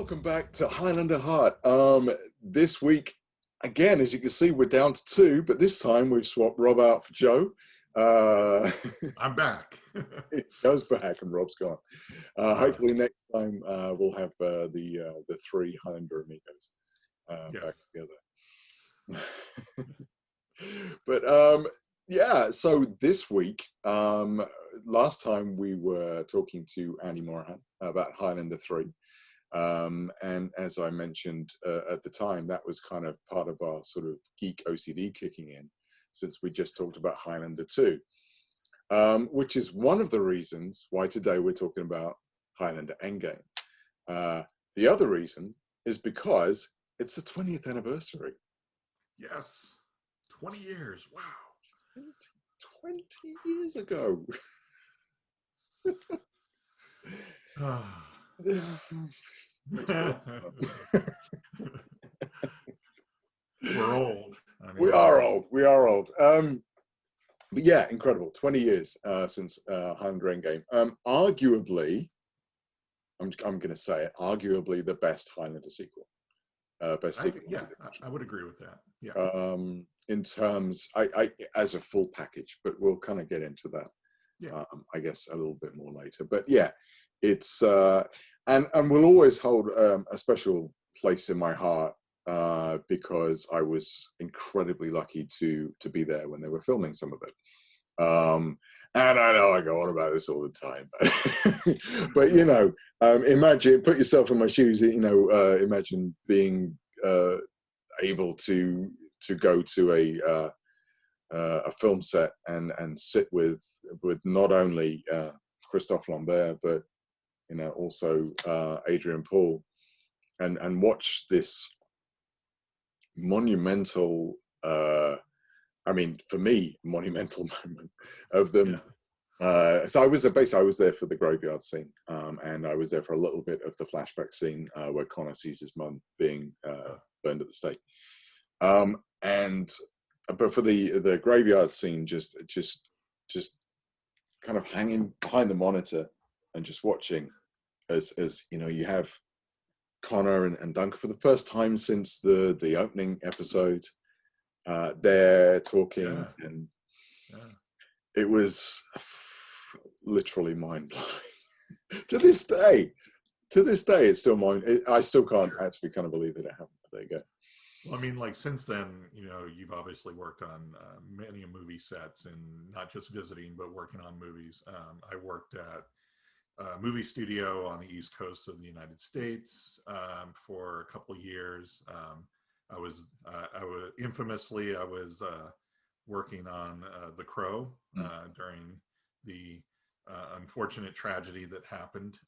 welcome back to Highlander Heart. This week, again, as you can see, we're down to two, but this time we've swapped Rob out for Joe. I'm back. Joe's back and Rob's gone. Hopefully next time we'll have the three Highlander amigos back together. But yeah, so this week, last time we were talking to Andy Morahan about Highlander 3. And as I mentioned at the time, that was kind of part of our sort of geek OCD kicking in, since we just talked about Highlander 2, which is one of the reasons why today we're talking about Highlander Endgame. The other reason is because it's the 20th anniversary. Yes, 20 years. Wow. 20 years ago. We're old. I mean, we are old. We are old. But yeah, incredible. 20 years since Highlander Endgame. Arguably, I'm going to say it, arguably the best Highlander sequel. Best sequel. Yeah, I would agree with that. Yeah. In terms, I as a full package, but we'll kind of get into that. Yeah. I guess a little bit more later. But yeah, it's and we'll always hold a special place in my heart because I was incredibly lucky to be there when they were filming some of it. And I know I go on about this all the time, but you know, imagine, put yourself in my shoes. You know, imagine being able to go to a film set and sit with not only Christophe Lambert, but you know, also Adrian Paul, and watch this monumental, I mean, for me, monumental moment of them. Yeah. So I was there for the graveyard scene, and I was there for a little bit of the flashback scene where Connor sees his mum being burned at the stake. But for the graveyard scene, just kind of hanging behind the monitor and just watching as you know, you have Connor and Duncan for the first time since the opening episode. They're talking, and it was literally mind-blowing. To this day, it's still I still can't actually kind of believe that it happened. But there you go. Well, I mean, like, since then, you know, you've obviously worked on many movie sets, and not just visiting, but working on movies. I worked at a movie studio on the East Coast of the United States for a couple of years. I was infamously working on The Crow during the unfortunate tragedy that happened.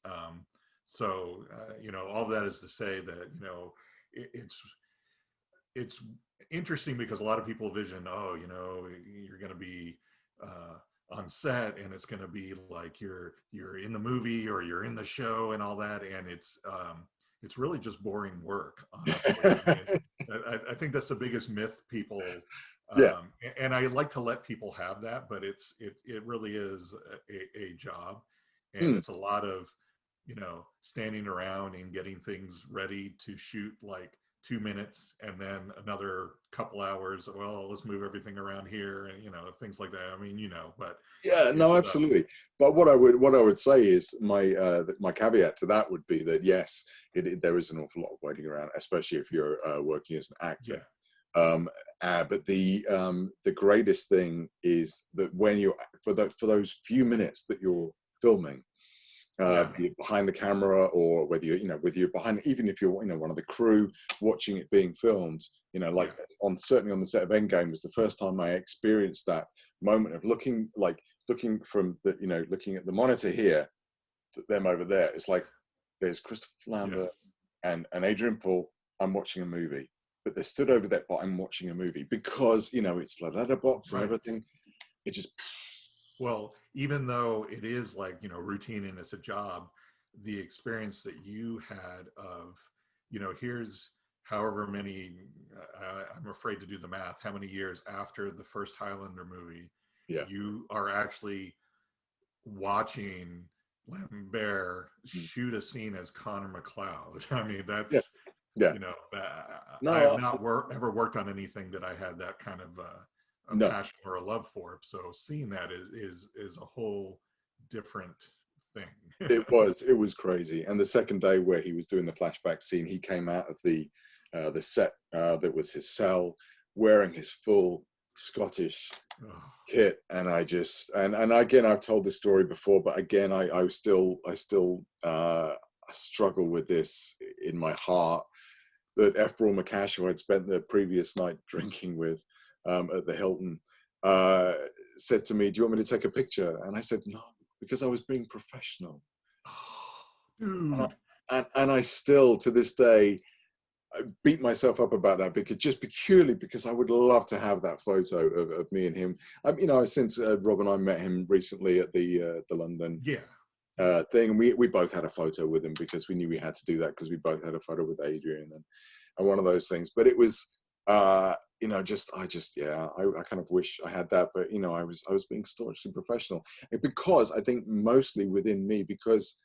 So you know, all that is to say that, you know, it's interesting because a lot of people vision, oh, you know, you're going to be on set and it's going to be like you're in the movie or you're in the show and all that, and it's really just boring work, honestly. I think that's the biggest myth people. And I like to let people have that, but it really is a job, and it's a lot of, you know, standing around and getting things ready to shoot, like 2 minutes, and then another couple hours. Well, let's move everything around here, and you know, things like that. I mean, you know, but yeah, no, absolutely. But what I would say is my caveat to that would be that yes, there is an awful lot of waiting around, especially if you're working as an actor. Yeah. But the greatest thing is that when you're for those few minutes that you're filming, be it behind the camera, or whether you're behind, even if you're, you know, one of the crew watching it being filmed, you know, like certainly on the set of Endgame was the first time I experienced that moment of looking from the, you know, looking at the monitor here to them over there. It's like there's Christopher Lambert and Adrian Paul. I'm watching a movie, but they're stood over there, but I'm watching a movie because, you know, it's the letterbox and everything. It just. Well, even though it is, like, you know, routine and it's a job, the experience that you had of, you know, here's however many, I'm afraid to do the math, how many years after the first Highlander movie, you are actually watching Lambert Mm. shoot a scene as Connor McLeod. I mean, Yeah, that's, yeah. you know, I have No, not ever worked on anything that I had that kind of a no. passion or a love for. So seeing that is a whole different thing. It was crazy. And the second day where he was doing the flashback scene, he came out of the set that was his cell, wearing his full Scottish Oh, kit, and I just and again, I've told this story before, but again, I struggle with this in my heart, that F. Braun McCash, who I'd spent the previous night drinking with at the Hilton, uh, said to me, "Do you want me to take a picture?" And I said, "No," because I was being professional. oh, And dude. and I still, to this day, I beat myself up about that, because just purely because I would love to have that photo of me and him. Since Rob and I met him recently at the London Yeah. Yeah. thing, and we both had a photo with him because we knew we had to do that, because we both had a photo with Adrian, and one of those things. But it was, I kind of wish I had that, but I was being staunchly professional, because I think mostly within me, because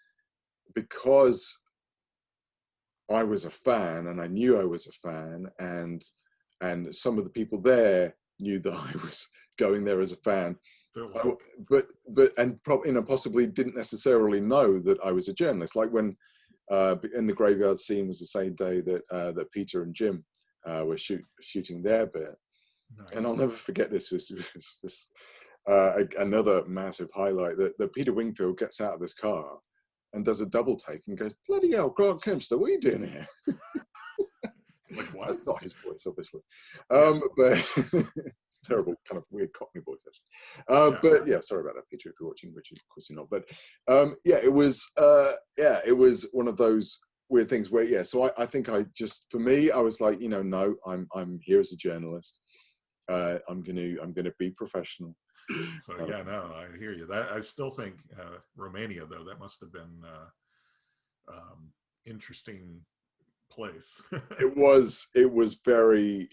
I was a fan, and I knew I was a fan, and some of the people there knew that I was going there as a fan. They're I, like, possibly didn't necessarily know that I was a journalist. Like when in the graveyard scene was the same day that Peter and Jim were shooting their bit, and I'll nice. never forget this. Was this another massive highlight, that Peter Wingfield gets out of this car and does a double take and goes, "Bloody hell, Grant Kempster, what are you doing here?" Like what? That's not his voice, obviously, Yeah. but it's terrible, kind of weird Cockney voice, actually. Yeah. But yeah, sorry about that, Peter, if you're watching, which of course you're not. But it was one of those weird things where, yeah. So I think for me, I was like, no, I'm here as a journalist. I'm gonna be professional. So yeah, no, I hear you. That I still think Romania though, that must have been interesting place. It was very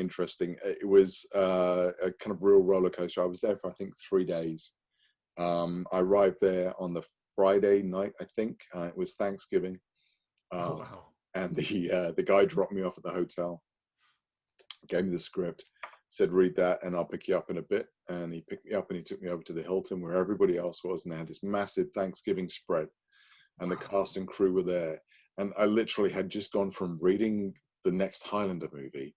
interesting. It was a kind of real roller coaster. I was there for, I think, 3 days. I arrived there on the Friday night, I think. It was Thanksgiving, Oh uh, wow. and the guy dropped me off at the hotel, gave me the script, said, "Read that, and I'll pick you up in a bit." And he picked me up and he took me over to the Hilton where everybody else was, and they had this massive Thanksgiving spread, and the Wow. cast and crew were there. And I literally had just gone from reading the next Highlander movie,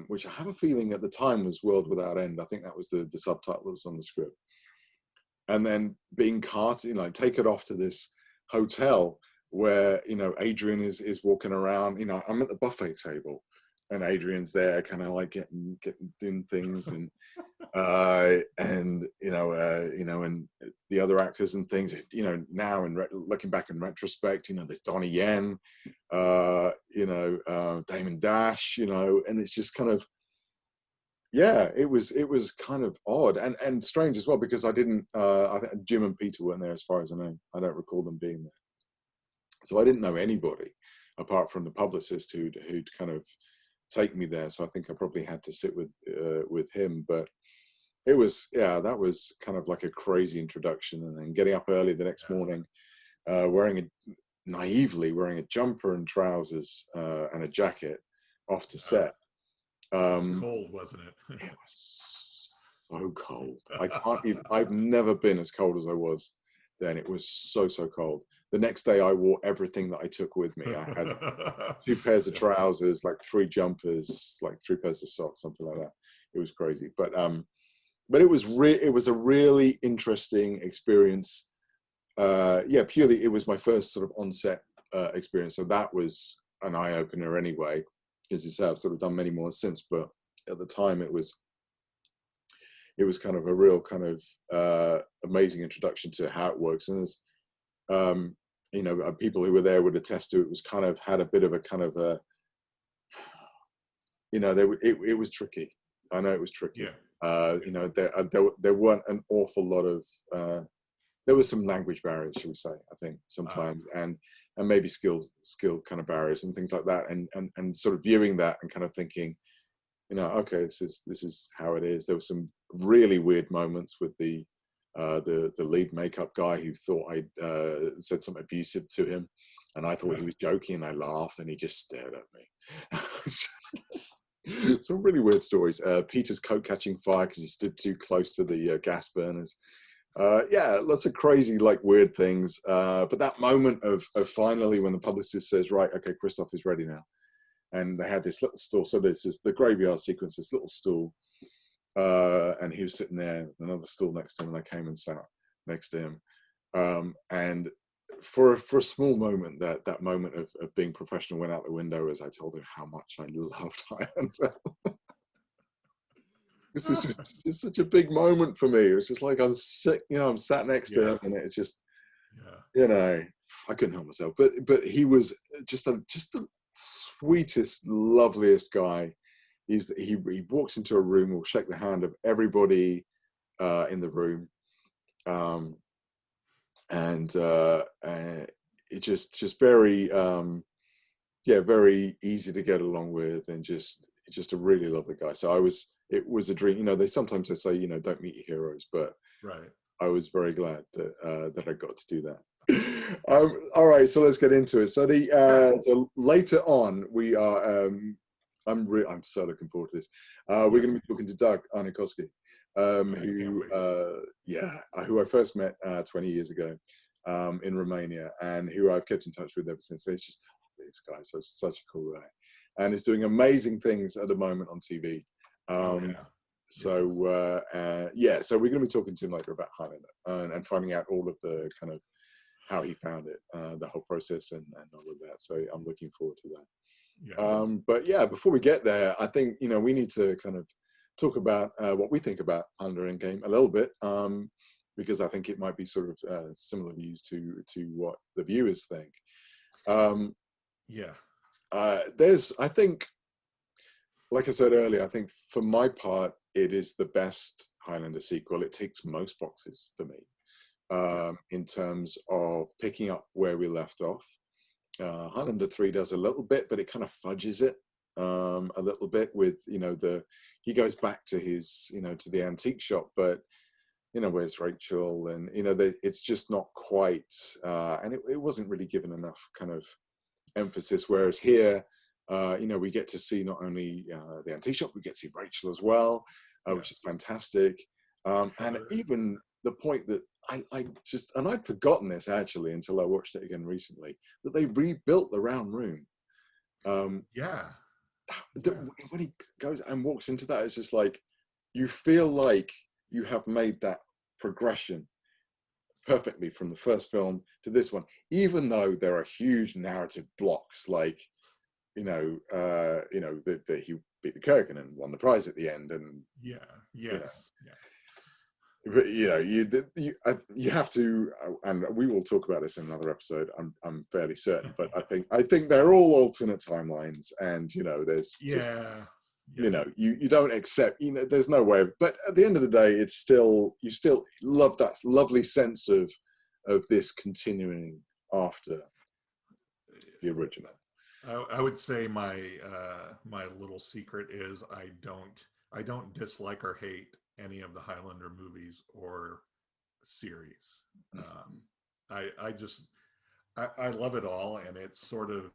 which I have a feeling at the time was World Without End. I think that was the subtitle that was on the script. And then being carted, taken off to this hotel where, Adrian is walking around. I'm at the buffet table, and Adrian's there, kind of like getting doing things, and the other actors and things, now looking back in retrospect, there's Donnie Yen, Damon Dash, and it's just kind of, yeah, it was kind of odd and strange as well, because I didn't, I think Jim and Peter weren't there, as far as I know. I don't recall them being there, so I didn't know anybody apart from the publicist who'd kind of take me there. So I think I probably had to sit with him, but that was kind of like a crazy introduction. And then getting up early the next Yeah. morning, naively wearing a jumper and trousers and a jacket off to set. It was Um, cold, wasn't it? it was so cold. I can't even, I've never been as cold as I was then. It was so cold. The next day I wore everything that I took with me. I had 2 pairs of trousers, like 3 jumpers, like 3 pairs of socks, something like that. It was crazy. But it was a really interesting experience. Purely it was my first sort of on-set experience, so that was an eye-opener anyway. As you say, I've sort of done many more since, but at the time it was kind of a real kind of amazing introduction to how it works. And as people who were there would attest to, it was kind of had a bit of a kind of a, it was tricky. I know it was tricky. Yeah. There weren't an awful lot of there was some language barriers, should we say, I think sometimes, and maybe skill kind of barriers and things like that, and sort of viewing that and kind of thinking, okay, this is how it is. There were some really weird moments with the the lead makeup guy who thought I'd said something abusive to him, and I thought he was joking, and I laughed, and he just stared at me. Some really weird stories. Peter's coat catching fire because he stood too close to the gas burners. Yeah, lots of crazy, like, weird things. But that moment of finally when the publicist says, right, okay, Christoph is ready now. And they had this little stool. So this is the graveyard sequence, this little stool. And he was sitting there, another stool next to him, and I came and sat next to him. And for a small moment, that moment of being professional went out the window as I told him how much I loved Highlander. This is just such a big moment for me. It was just like I'm sick, I'm sat next to him, and it's just, I couldn't help myself. But he was just the sweetest, loveliest guy. He walks into a room, will shake the hand of everybody in the room, and it just very very easy to get along with, and just a really lovely guy. So it was a dream. They sometimes say, don't meet your heroes, but I was very glad that I got to do that. All right, so let's get into it. So so later on, we are. I'm so looking forward to this. We're going to be talking to Doug Aarniokoski, who I first met 20 years ago in Romania, and who I've kept in touch with ever since. So it's just this guy, such a cool guy, and is doing amazing things at the moment on TV. So we're going to be talking to him later about Highlander and finding out all of the kind of how he found it, the whole process, and all of that. So I'm looking forward to that. Yes. But yeah, before we get there, I think we need to kind of talk about what we think about Highlander Endgame a little bit, because I think it might be sort of similar views to what the viewers think. I think, like I said earlier, I think for my part, it is the best Highlander sequel. It ticks most boxes for me in terms of picking up where we left off. Highlander 3 does a little bit, but it kind of fudges it a little bit with, he goes back to his, to the antique shop, but, where's Rachel? And, it's just not quite, and it wasn't really given enough kind of emphasis. Whereas here, we get to see not only the antique shop, we get to see Rachel as well, which is fantastic. And even the point that I'd forgotten this actually until I watched it again recently, that they rebuilt the round room. When he goes and walks into that, it's just like, you feel like you have made that progression perfectly from the first film to this one, even though there are huge narrative blocks, like, that he beat the Kurgan and won the prize at the end, and but you have to, and we will talk about this in another episode. I'm fairly certain, but I think they're all alternate timelines, and there's you don't accept, there's no way. But at the end of the day, it's still, you still love that lovely sense of this continuing after the original. I would say my my little secret is I don't dislike or hate any of the Highlander movies or series. I love it all, and it's sort of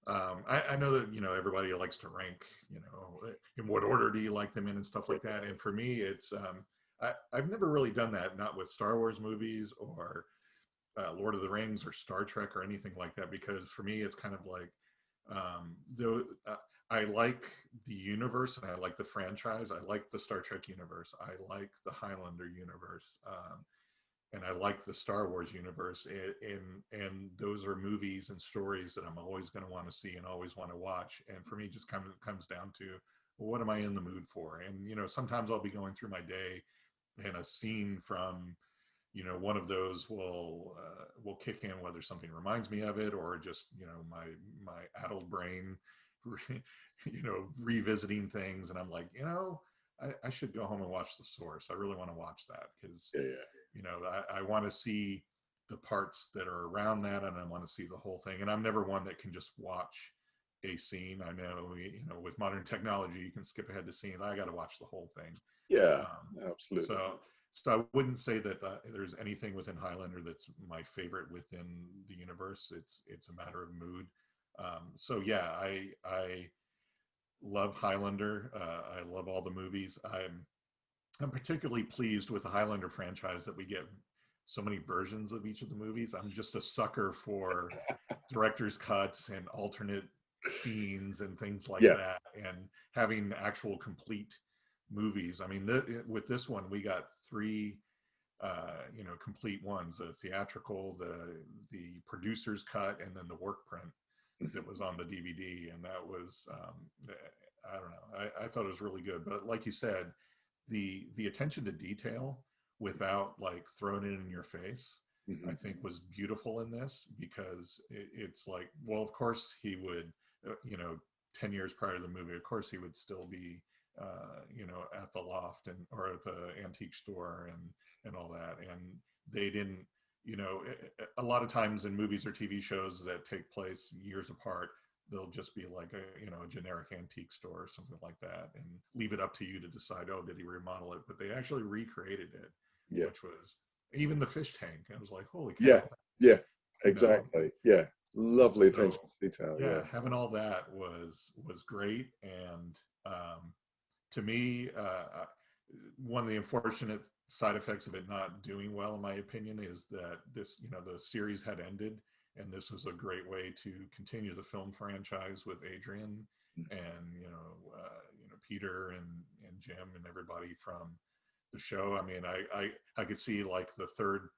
I know that everybody likes to rank, in what order do you like them in and stuff like that. And for me, it's I've never really done that, not with Star Wars movies or Lord of the Rings or Star Trek or anything like that, because for me it's kind of like I like the universe and I like the franchise. I like the Star Trek universe. I like the Highlander universe, and I like the Star Wars universe. And those are movies and stories that I'm always going to want to see and always want to watch. And for me, it just kind of comes down to, well, what am I in the mood for? And sometimes I'll be going through my day, and a scene from one of those will kick in, whether something reminds me of it or just my addled brain revisiting things, and I'm like, I should go home and watch The Source. I really want to watch that because I want to see the parts that are around that, and I want to see the whole thing. And I'm never one that can just watch a scene. I know with modern technology you can skip ahead to scenes. I got to watch the whole thing. Yeah, absolutely. So I wouldn't say that there's anything within Highlander that's my favorite within the universe. It's a matter of mood. So yeah, I love Highlander. I love all the movies. I'm particularly pleased with the Highlander franchise that we get so many versions of each of the movies. I'm just a sucker for director's cuts and alternate scenes and things like Yeah. that, and having actual complete movies. I mean, with this one, we got three, complete ones: the theatrical, the producer's cut, and then the work print that was on the DVD. And that was, I don't know, I thought it was really good. But like you said, the attention to detail without like throwing it in your face, Mm-hmm. I think was beautiful in this, because it's like, well, of course he would, 10 years prior to the movie, of course he would still be, at the loft and or at the antique store and all that. And they didn't, a lot of times in movies or TV shows that take place years apart, they'll just be like a generic antique store or something like that, and leave it up to you to decide, oh, did he remodel it? But they actually recreated it, Yeah. which was, even the fish tank, I was like, holy Yeah. cow. Yeah. you know Exactly. Yeah. Lovely attention so to detail. yeah, Yeah. having all that was great. And to me, one of the unfortunate side effects of it not doing well, in my opinion, is that this, the series had ended, and this was a great way to continue the film franchise with Adrian and Peter and Jim and everybody from the show. I mean, I could see like the third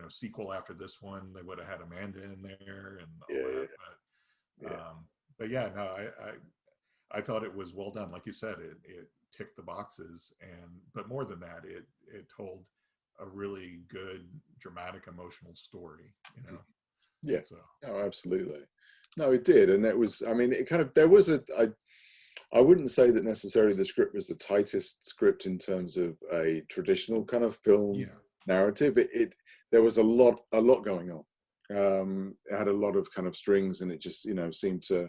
sequel after this one, they would have had Amanda in there and all Yeah. that. But yeah, no, I thought it was well done. Like you said, it ticked the boxes, and but more than that, it told a really good, dramatic, emotional story. Yeah. So Oh, absolutely. No, it did, and it was. I mean, it kind of. There was a. I wouldn't say that necessarily the script was the tightest script in terms of a traditional kind of film yeah, narrative. There was a lot going on. It had a lot of kind of strings, and it just seemed to.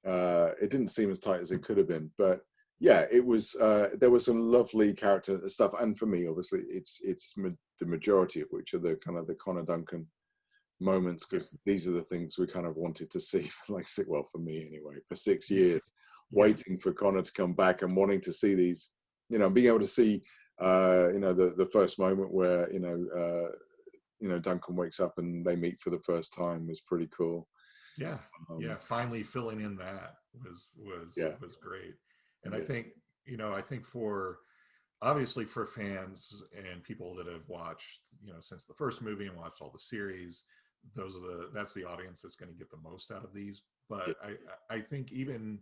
It didn't seem as tight as it could have been, but yeah, it was. There was some lovely character stuff, and for me, obviously, the majority of which are the kind of the Connor Duncan moments, yeah, because these are the things we kind of wanted to see for like well, for me anyway, for 6 years, yeah, waiting for Connor to come back and wanting to see these, being able to see the first moment where Duncan wakes up and they meet for the first time was pretty cool. yeah, um yeah. Finally filling in that was great. And yeah, I think for, obviously, for fans and people that have watched, since the first movie and watched all the series, that's the audience that's going to get the most out of these. yeah, But I think, even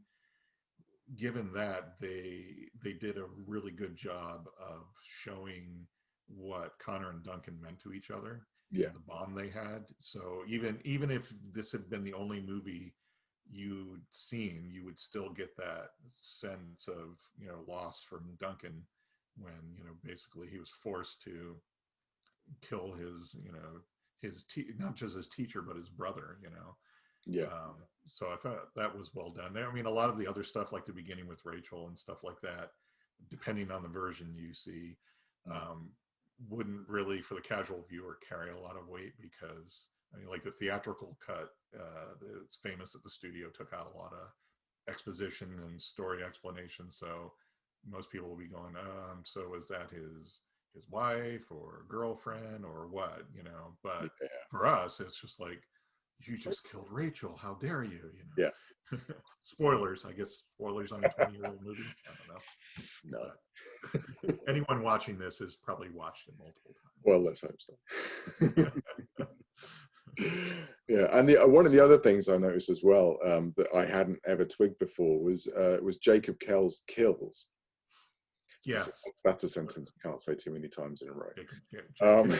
given that, they did a really good job of showing what Connor and Duncan meant to each other yeah, and the bond they had. So even if this had been the only movie you'd seen, you would still get that sense of loss from Duncan, when basically he was forced to kill not just his teacher but his brother. yeah, So I thought that was well done. I mean, a lot of the other stuff, like the beginning with Rachel and stuff like that, depending on the version you see, um, wouldn't really, for the casual viewer, carry a lot of weight, because I mean, like the theatrical cut, it's famous that the studio took out a lot of exposition and story explanation. So most people will be going, so is that his wife or girlfriend or what? But yeah, for us, it's just like, you just killed Rachel. How dare you? yeah. Spoilers, I guess. Spoilers on a 20-year-old movie. I don't know. No. But anyone watching this has probably watched it multiple Well, let's hope so. Yeah, and one of the other things I noticed as well, that I hadn't ever twigged before, was Jacob Kell's kills. Yes. That's a sentence I can't say too many times in a row. Jacob,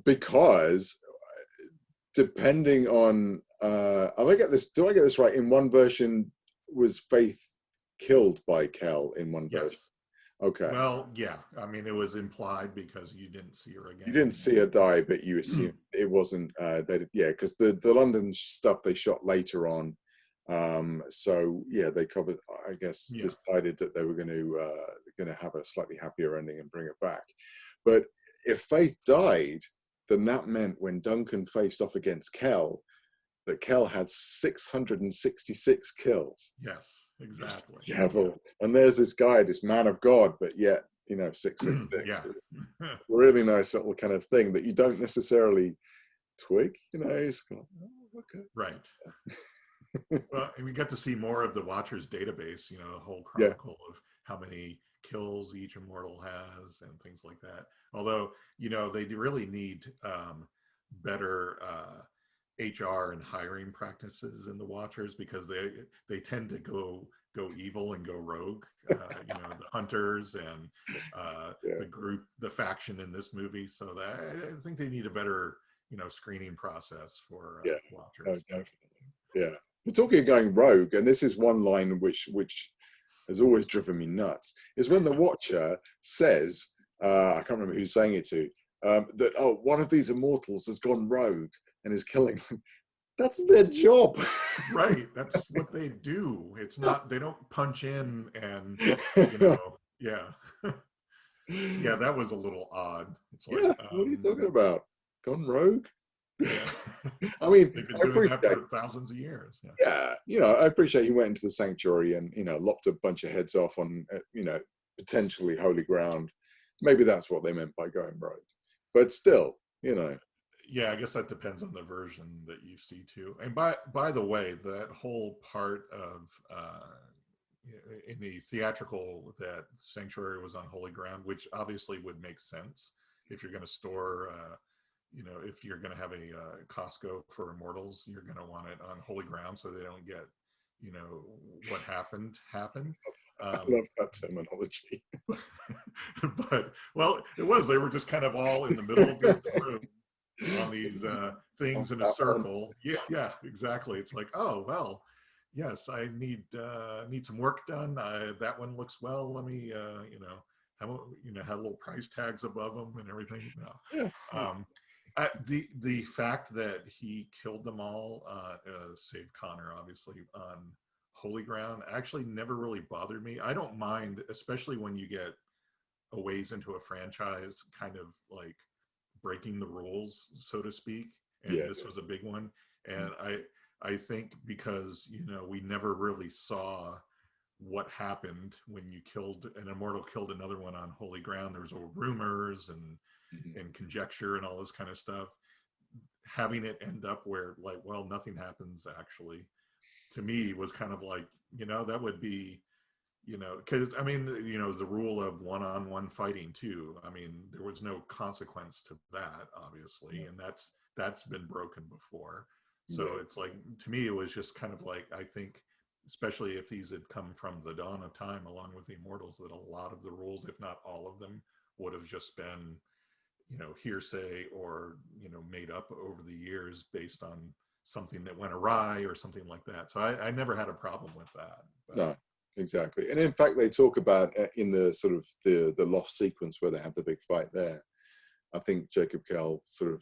Because depending on, do I get this right? In one version, was Faith killed by Kell in one yes. version? Okay. Well, yeah. I mean, it was implied because you didn't see her again. You didn't see her die, but you assumed it wasn't. Because the London stuff they shot later on, So yeah, they covered. I guess Yeah. decided that they were going to have a slightly happier ending and bring it back. But if Faith died, then that meant when Duncan faced off against Kel, that Kel had 666 kills. Yes, exactly. Devil. And there's this guy, this man of God, but yet, 666. Yeah. Really nice little kind of thing that you don't necessarily twig, it's kind of, oh, okay. Right. Well, and we get to see more of the Watcher's database, the whole Yeah. chronicle of how many kills each immortal has and things like that. Although, they really need better HR and hiring practices in the Watchers, because they tend to go evil and go rogue. The hunters and Yeah. the faction in this movie. So that I think they need a better screening process for Yeah. Oh, Watchers. definitely. Yeah. We're talking of going rogue, and this is one line which has always driven me nuts, is when the Watcher says, I can't remember who's saying it to, that, oh, one of these immortals has gone rogue and is killing them. That's their job. Right. That's what they do. It's not, they don't punch in and, yeah. Yeah, that was a little odd. It's like, Yeah, what are you talking about? Gone rogue? yeah. I mean, They've been I doing that appreciate, for thousands of years. Yeah. I appreciate he went into the sanctuary and, lopped a bunch of heads off on, potentially holy ground. Maybe that's what they meant by going rogue. But still, Yeah, I guess that depends on the version that you see too. And by the way, that whole part of in the theatrical, that Sanctuary was on holy ground, which obviously would make sense if you're going to store, if you're going to have a Costco for immortals, you're going to want it on holy ground so they don't get, what happened happen. I love that terminology. But well, it was. They were just kind of all in the middle of the room on these things in a circle. Yeah, yeah, exactly. It's like, oh well, yes, I need some work done. That one looks well. Let me, have little price tags above them and everything. No. Yeah. The fact that he killed them all, saved Connor, obviously, on holy ground, actually never really bothered me. I don't mind, especially when you get a ways into a franchise, kind of like breaking the rules, so to speak. And Yeah. this was a big one. And I think because we never really saw what happened when you killed an immortal, killed another one on holy ground. There was all rumors and conjecture and all this kind of stuff. Having it end up where, like, well, nothing happens actually, to me was kind of like, that would be, because I mean, the rule of one-on-one fighting too. I mean, there was no consequence to that, obviously, and that's been broken before. So it's like, to me, it was just kind of like, I think, especially if these had come from the dawn of time along with the Immortals, that a lot of the rules, if not all of them, would have just been, hearsay or, made up over the years based on something that went awry or something like that. So I never had a problem with that. But. No, exactly. And in fact, they talk about in the sort of the loft sequence where they have the big fight there. I think Jacob Kell sort of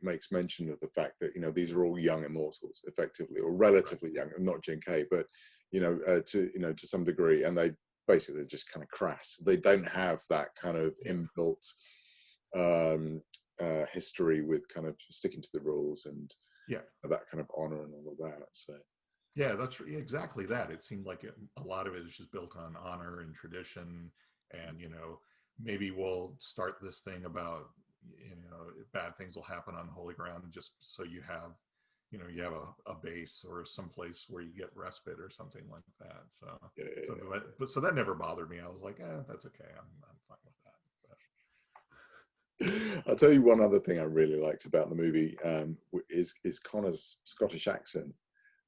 makes mention of the fact that these are all young immortals, effectively, or relatively young, not Gen K, but to some degree, and they basically just kind of crass. They don't have that kind of inbuilt history with kind of sticking to the rules and that kind of honor and all of that. So yeah, that's exactly that. It seemed like a lot of it is just built on honor and tradition, and maybe we'll start this thing about bad things will happen on holy ground, just so you have a base or some place where you get respite or something like that. So so that never bothered me. I was like, that's okay. I'm fine with that. I'll tell you one other thing I really liked about the movie is Connor's Scottish accent.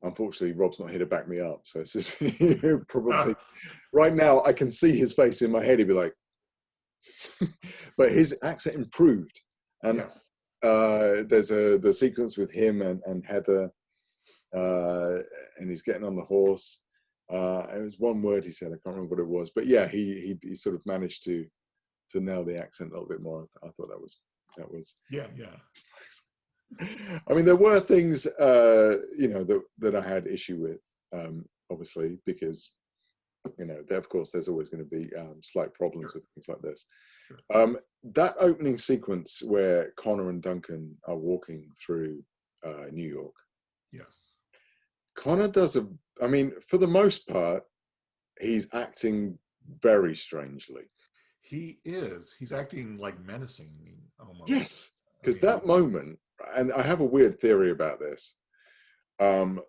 Unfortunately, Rob's not here to back me up, so it's just probably right now I can see his face in my head. He'd be like, but his accent improved, and there's the sequence with him and Heather, and he's getting on the horse. It was one word he said, I can't remember what it was, but yeah, he sort of managed to nail the accent a little bit more. I thought that was yeah. I mean, there were things that I had issue with, obviously, because of course, there's always going to be slight problems Sure. with things like this. Sure. That opening sequence where Connor and Duncan are walking through New York, Yes. Connor does I mean, for the most part, he's acting very strangely. He's acting like menacing almost. Yes, I because mean, that moment, and I have a weird theory about this, um,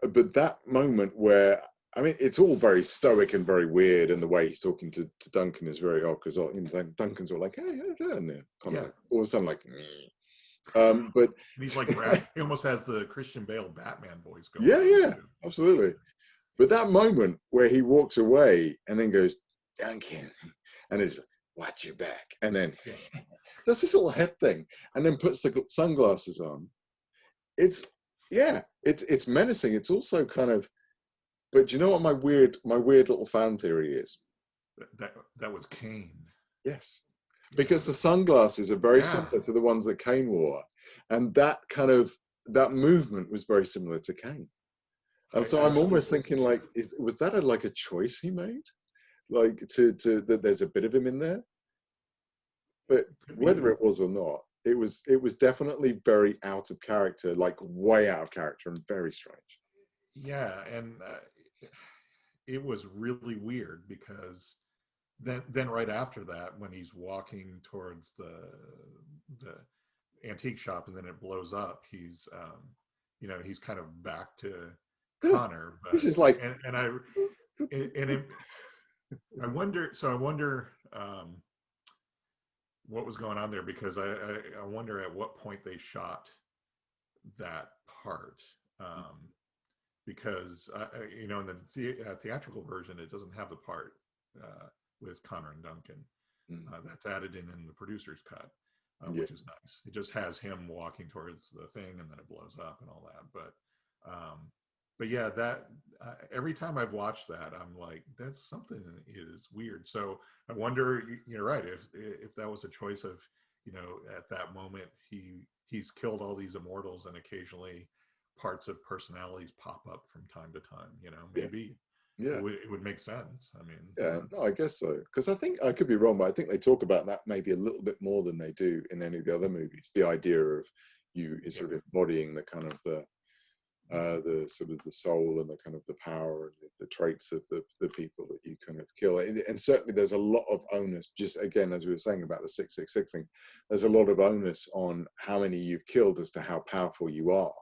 but that moment where, I mean, it's all very stoic and very weird, and the way he's talking to Duncan is very odd, because Duncan's all like, hey, and kind of yeah. like, all of a sudden, like, but And he's like, he almost has the Christian Bale Batman voice going yeah, on yeah, too. absolutely. But that moment where he walks away and then goes, Duncan, and it's like, watch your back, and then Yeah. does this little head thing, and then puts the sunglasses on. It's it's menacing. It's also kind of, but do you know what my weird little fan theory is? That was Kane. Yes, Yeah. because the sunglasses are very Yeah. similar to the ones that Kane wore, and that movement was very similar to Kane. I And so I'm actually, almost thinking, like, was that like a choice he made, like to that there's a bit of him in there, but could whether be. it was or not, it was definitely very out of character, like way out of character and very strange. Yeah, and it was really weird because then right after that, when he's walking towards the antique shop and then it blows up, he's kind of back to Yeah, Connor, this but is like, and I wonder. So I wonder what was going on there, because I wonder at what point they shot that part. Because in the theatrical version, it doesn't have the part with Connor and Duncan. That's added in the producer's cut, yeah, which is nice. It just has him walking towards the thing, and then it blows up and all that. But yeah, that every time I've watched that, I'm like, that's something is weird. So I wonder, you're right, if that was a choice of, at that moment he's killed all these immortals, and occasionally parts of personalities pop up from time to time. yeah, Maybe it yeah. would make sense. I mean, Yeah, no, I guess so. Because I think I could be wrong, but I think they talk about that maybe a little bit more than they do in any of the other movies. The idea of you is yeah, sort of embodying the kind of the sort of the soul and the kind of the power and the traits of the people that you kind of kill. And certainly there's a lot of onus, just again, as we were saying about the 666 thing, there's a lot of onus on how many you've killed as to how powerful you are.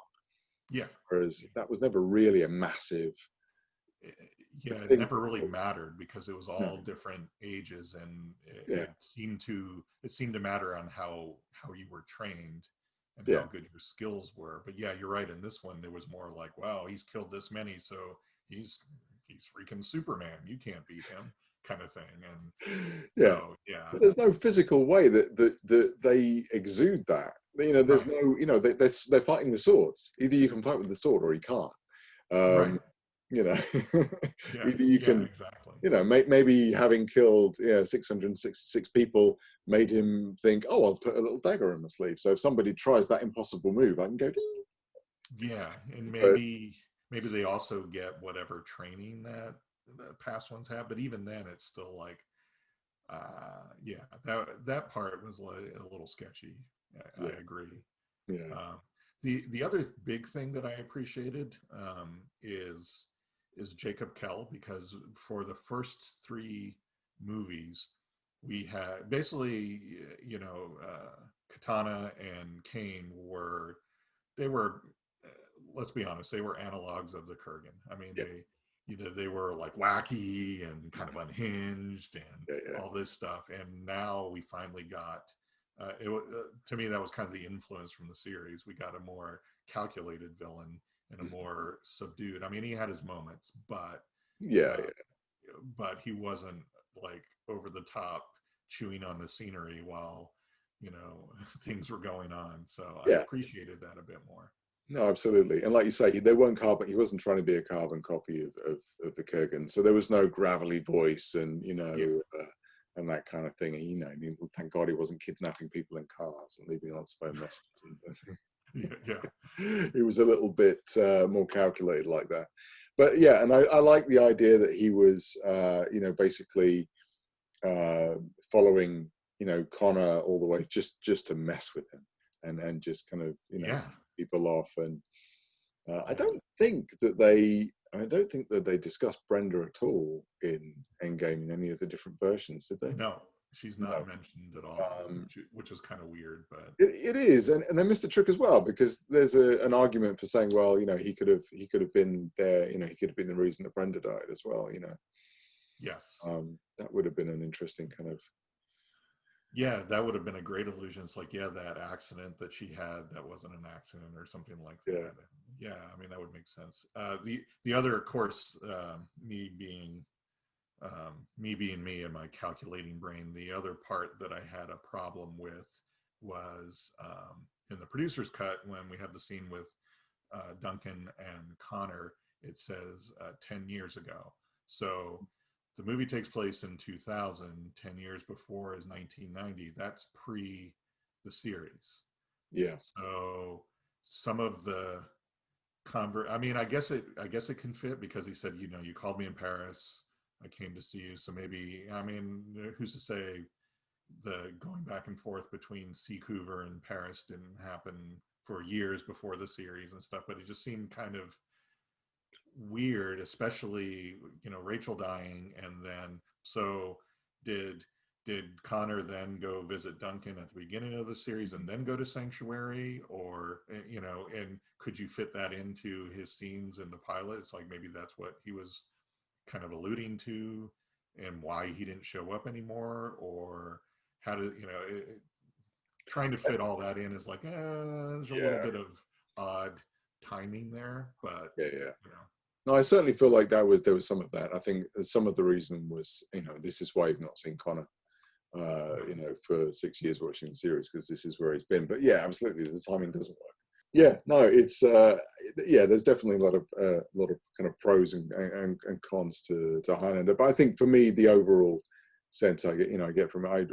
yeah. Whereas that was never really a massive Yeah, it thing never really before. mattered because it was No. all different ages, and Yeah, it seemed to matter on how you were trained and how yeah. good your skills were. But yeah, you're right. In this one, there was more like, wow, he's killed this many, so he's he's freaking Superman. You can't beat him, kind of thing. And Yeah, so yeah, but there's no physical way that they exude that. There's right, no, they're fighting with swords. Either you can fight with the sword or you can't. right, Um, you know, yeah, either you yeah, can, exactly. maybe having killed 666 people made him think, oh, I'll put a little dagger in my sleeve. So if somebody tries that impossible move, I can go. Ding. Yeah, and But maybe they also get whatever training that the past ones have, but even then, it's still like, yeah, that part was like a little sketchy. I yeah, agree. yeah, Um, the other big thing that I appreciated is Jacob Kell, because for the first three movies, we had basically, Katana and Kane they were let's be honest, they were analogs of the Kurgan. I mean, yeah, they were like wacky and kind of unhinged and yeah, yeah. all this stuff. And now we finally got to me, that was kind of the influence from the series. We got a more calculated villain and a more subdued. I mean, he had his moments, Yeah, uh, yeah, he wasn't like over the top chewing on the scenery while things were going on. So I yeah. appreciated that a bit more. No, absolutely. And like you say, they weren't carbon. He wasn't trying to be a carbon copy of the Kurgan. So there was no gravelly voice and Yeah. and that kind of thing. And, thank God he wasn't kidnapping people in cars and leaving unspoken messages. Yeah. He was a little bit more calculated like that. But yeah, and I like the idea that he was, basically uh, following, Connor all the way just to mess with him and just kind of, Yeah. people off. And I Yeah. don't think that they discussed Brenda at all in Endgame in any of the different versions, did they? No, she's No. not mentioned at all, Um, which is kind of weird, but it is, and they missed a trick as well, because there's an argument for saying, well, he could have been there, he could have been the reason that Brenda died as well. yes. That would have been an interesting kind of. Yeah, that would have been a great illusion. It's like, yeah, that accident that she had, that wasn't an accident or something like Yeah, that. Yeah, I mean, that would make sense. The other, of course, me being me and my calculating brain, the other part that I had a problem with was in the producer's cut when we have the scene with Duncan and Connor. It says 10 years ago. So the movie takes place in 2000. 10 years before is 1990. That's pre the series. yeah, So some of the I mean, I guess it can fit because he said, you called me in Paris. I came to see you. So maybe, I mean, who's to say the going back and forth between Seacouver and Paris didn't happen for years before the series and stuff, but it just seemed kind of weird, especially, Rachel dying. And then, so did Connor then go visit Duncan at the beginning of the series and then go to Sanctuary? Or, and could you fit that into his scenes in the pilot? It's like maybe that's what he was kind of alluding to, and why he didn't show up anymore, or how to, trying to fit all that in is like, there's a little yeah, bit of odd timing there, but, yeah, yeah. you know, No, I certainly feel like there was some of that. I think some of the reason was, this is why you've not seen Connor, for 6 years watching the series, because this is where he's been. But yeah, absolutely, the timing doesn't work. Yeah, no, it's yeah. There's definitely a lot of kind of pros and cons to Highlander. But I think for me, the overall sense I get from it,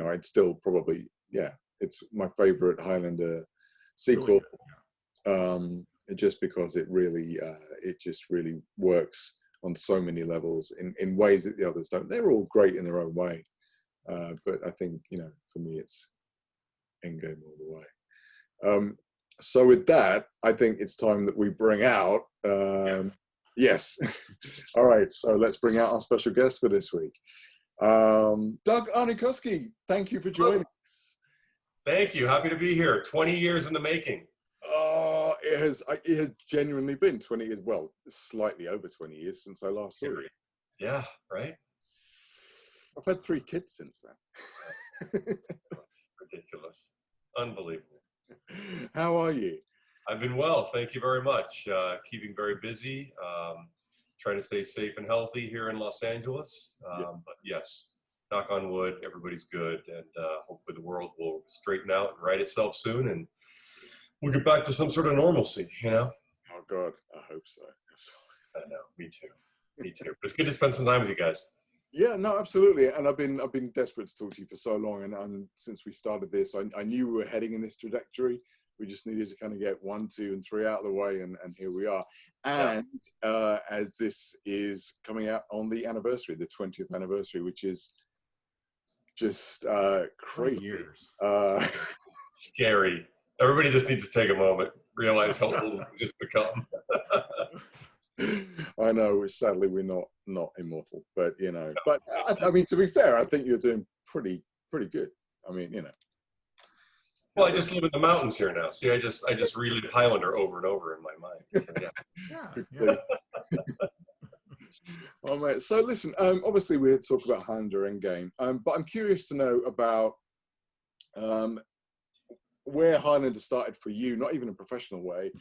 I'd still probably, yeah, it's my favorite Highlander really sequel. good. Just because it just really works on so many levels in ways that the others don't. They're all great in their own way, but I think, for me, it's Endgame all the way. So with that, I think it's time that we bring out. Yes. Yes. All right. So let's bring out our special guest for this week, Doug Aarniokoski. Thank you for joining. Thank you. Happy to be here. 20 years in the making. It has genuinely been 20 years. Well, slightly over 20 years since I last saw you. Yeah, right? I've had 3 kids since then. It's ridiculous. Unbelievable. How are you? I've been well. Thank you very much. Keeping very busy. Trying to stay safe and healthy here in Los Angeles. Yeah. But yes, knock on wood, everybody's good. And hopefully the world will straighten out and right itself soon. And we'll get back to some sort of normalcy, Oh, God. I hope so. I know. Me too. Me too. But it's good to spend some time with you guys. Yeah, no, absolutely. And I've been desperate to talk to you for so long. And since we started this, I knew we were heading in this trajectory. We just needed to kind of get 1, 2, and 3 out of the way, and here we are. And as this is coming out on the anniversary, the 20th anniversary, which is just crazy. Years. Scary. Everybody just needs to take a moment, realize how old we've just become. I know, sadly, we're not immortal, but but I mean, to be fair, I think you're doing pretty good. I mean, Well, I just live in the mountains here now. See, I just relive Highlander over and over in my mind. So, Yeah. Oh, mate. So listen, obviously we're talking about Highlander Endgame, but I'm curious to know about where Highlander started for you, not even in a professional way,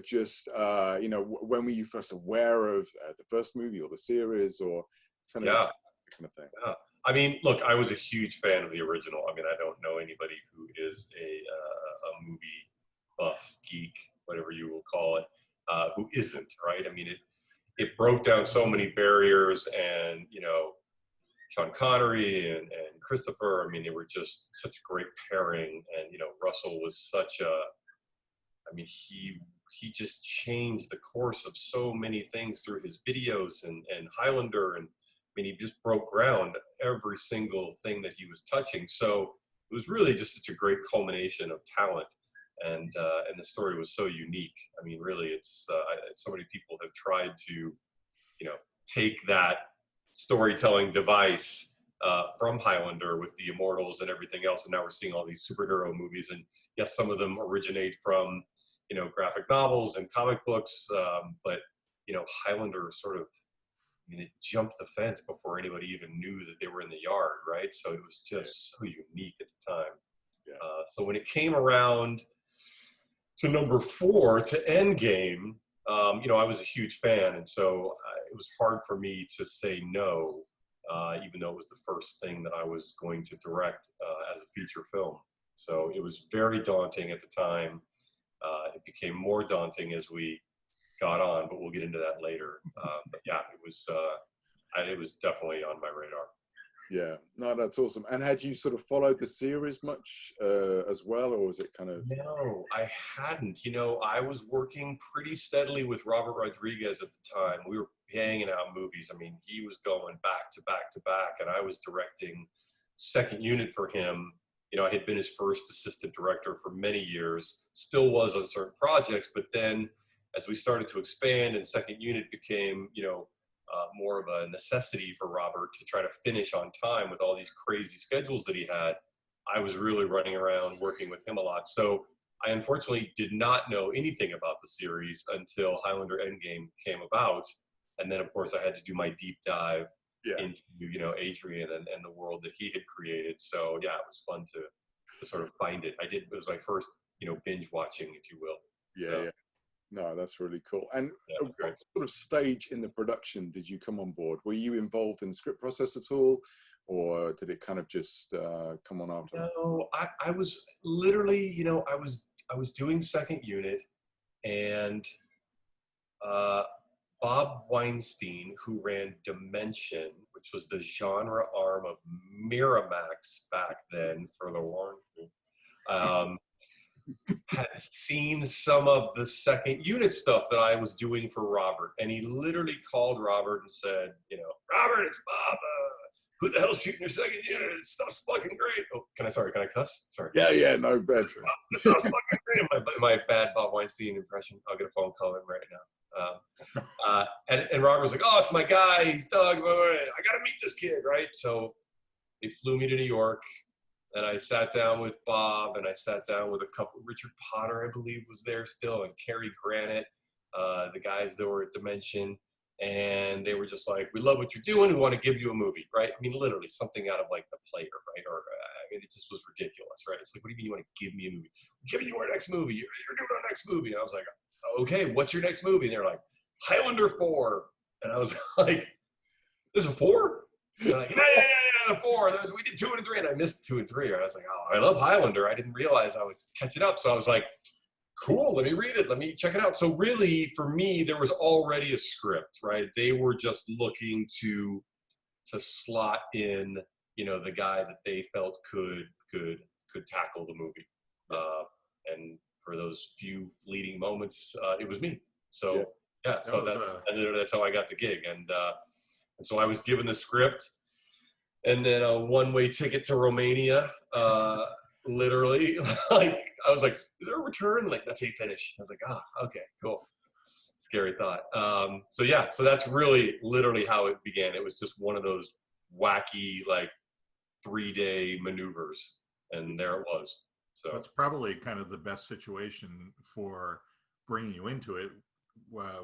just when were you first aware of the first movie or the series, or kind of that kind of thing? Yeah. I mean, look, I was a huge fan of the original. I mean, I don't know anybody who is a movie buff, geek, whatever you will call it, who isn't, right? I mean, it broke down so many barriers, and Sean Connery and Christopher. I mean, they were just such a great pairing, and Russell was such a I mean, he just changed the course of so many things through his videos and Highlander, and I mean, he just broke ground every single thing that he was touching. So it was really just such a great culmination of talent, and the story was so unique. I mean, really, it's so many people have tried to, you know, take that storytelling device from Highlander with the Immortals and everything else, and now we're seeing all these superhero movies. And yes, some of them originate from, you know, graphic novels and comic books, but you know, Highlander sort of, I mean, it jumped the fence before anybody even knew that they were in the yard, right? So it was just so unique at the time. Yeah. So when it came around to number 4, to Endgame, you know, I was a huge fan, and so it was hard for me to say no, even though it was the first thing that I was going to direct as a feature film. So it was very daunting at the time. It became more daunting as we got on, but we'll get into that later. But yeah, it was definitely on my radar. Yeah, no, that's awesome. And had you sort of followed the series much as well, or was it kind of? No, I hadn't. You know, I was working pretty steadily with Robert Rodriguez at the time. We were hanging out movies. I mean, he was going back to back to back, and I was directing second unit for him. You know, I had been his first assistant director for many years, still was on certain projects, but then as we started to expand and second unit became, you know, more of a necessity for Robert to try to finish on time with all these crazy schedules that he had, I was really running around working with him a lot. So I unfortunately did not know anything about the series until Highlander Endgame came about. And then, of course, I had to do my deep dive into, you know, Adrian and the world that he had created. So yeah, it was fun to sort of find it. It was my first, you know, binge watching, if you will. Yeah. No, that's really cool. And Yeah, what sort of stage in the production did you come on board? Were you involved in the script process at all, or did it kind of just come on after? No, I was literally, you know, I was doing second unit, and Bob Weinstein, who ran Dimension, which was the genre arm of Miramax back then for the Warren, had seen some of the second unit stuff that I was doing for Robert. And he literally called Robert and said, you know, Robert, it's Bob. Who the hell's shooting your second unit? This stuff's fucking great. Oh, can I cuss? Sorry. Yeah, no, that's right. This stuff's fucking great. My bad Bob Weinstein impression. I'll get a phone call in right now. And Robert was like, oh, it's my guy. He's Doug. I got to meet this kid, right? So they flew me to New York. And I sat down with Bob, and I sat down with a couple. Richard Potter, I believe, was there still, and Cary Granite, the guys that were at Dimension. And they were just like, we love what you're doing. We want to give you a movie, right? I mean, literally something out of like The Player, right? Or, I mean, it just was ridiculous, right? It's like, what do you mean you want to give me a movie? We're giving you our next movie. You're doing our next movie. And I was like, okay, what's your next movie? And they're like, Highlander 4. And I was like, there's a 4? They're like, yeah, 4. We did 2 and 3, and I missed 2 and 3. I was like, oh, I love Highlander. I didn't realize I was catching up. So I was like, cool, let me read it. Let me check it out. So really, for me, there was already a script, right? They were just looking to slot in, you know, the guy that they felt could tackle the movie. And for those few fleeting moments, it was me. So so that's how I got the gig. And so I was given the script, and then a one-way ticket to Romania. Literally, like I was like, is there a return? Like, that's how you finish. I was like, okay, cool. Scary thought. So that's really literally how it began. It was just one of those wacky, like 3-day maneuvers, and there it was. So that's probably kind of the best situation for bringing you into it,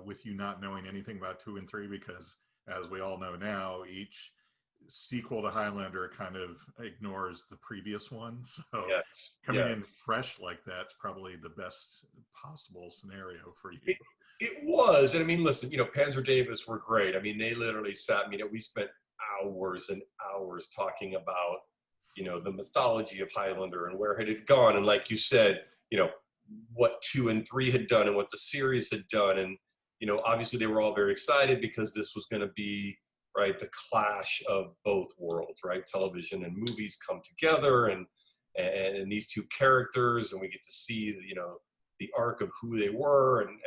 with you not knowing anything about 2 and 3, because as we all know now, each sequel to Highlander kind of ignores the previous one. So coming in fresh like that's probably the best possible scenario for you. It was. And I mean, listen, you know, Panzer Davis were great. I mean, they literally sat, you know, we spent hours and hours talking about, you know, the mythology of Highlander and where it had gone. And like you said, you know, what 2 and 3 had done and what the series had done. And, you know, obviously they were all very excited because this was going to be, right, the clash of both worlds, right? Television and movies come together, and these two characters, and we get to see, you know, the arc of who they were and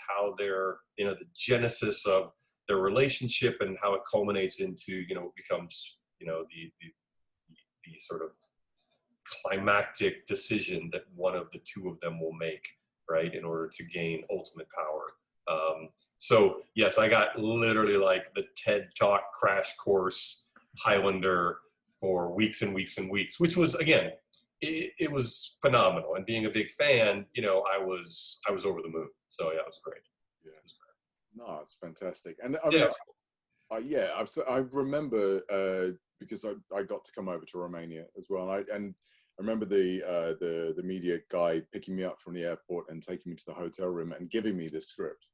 how their, you know, the genesis of their relationship and how it culminates into, you know, becomes, you know, the sort of climactic decision that one of the two of them will make, right, in order to gain ultimate power. So yes, I got literally like the TED Talk crash course Highlander for weeks and weeks and weeks, which was, again, it was phenomenal. And being a big fan, you know, I was over the moon. So yeah, it was great. Yeah. It was great. No, it's fantastic. And I mean, I remember because I got to come over to Romania as well. And I remember the media guy picking me up from the airport and taking me to the hotel room and giving me this script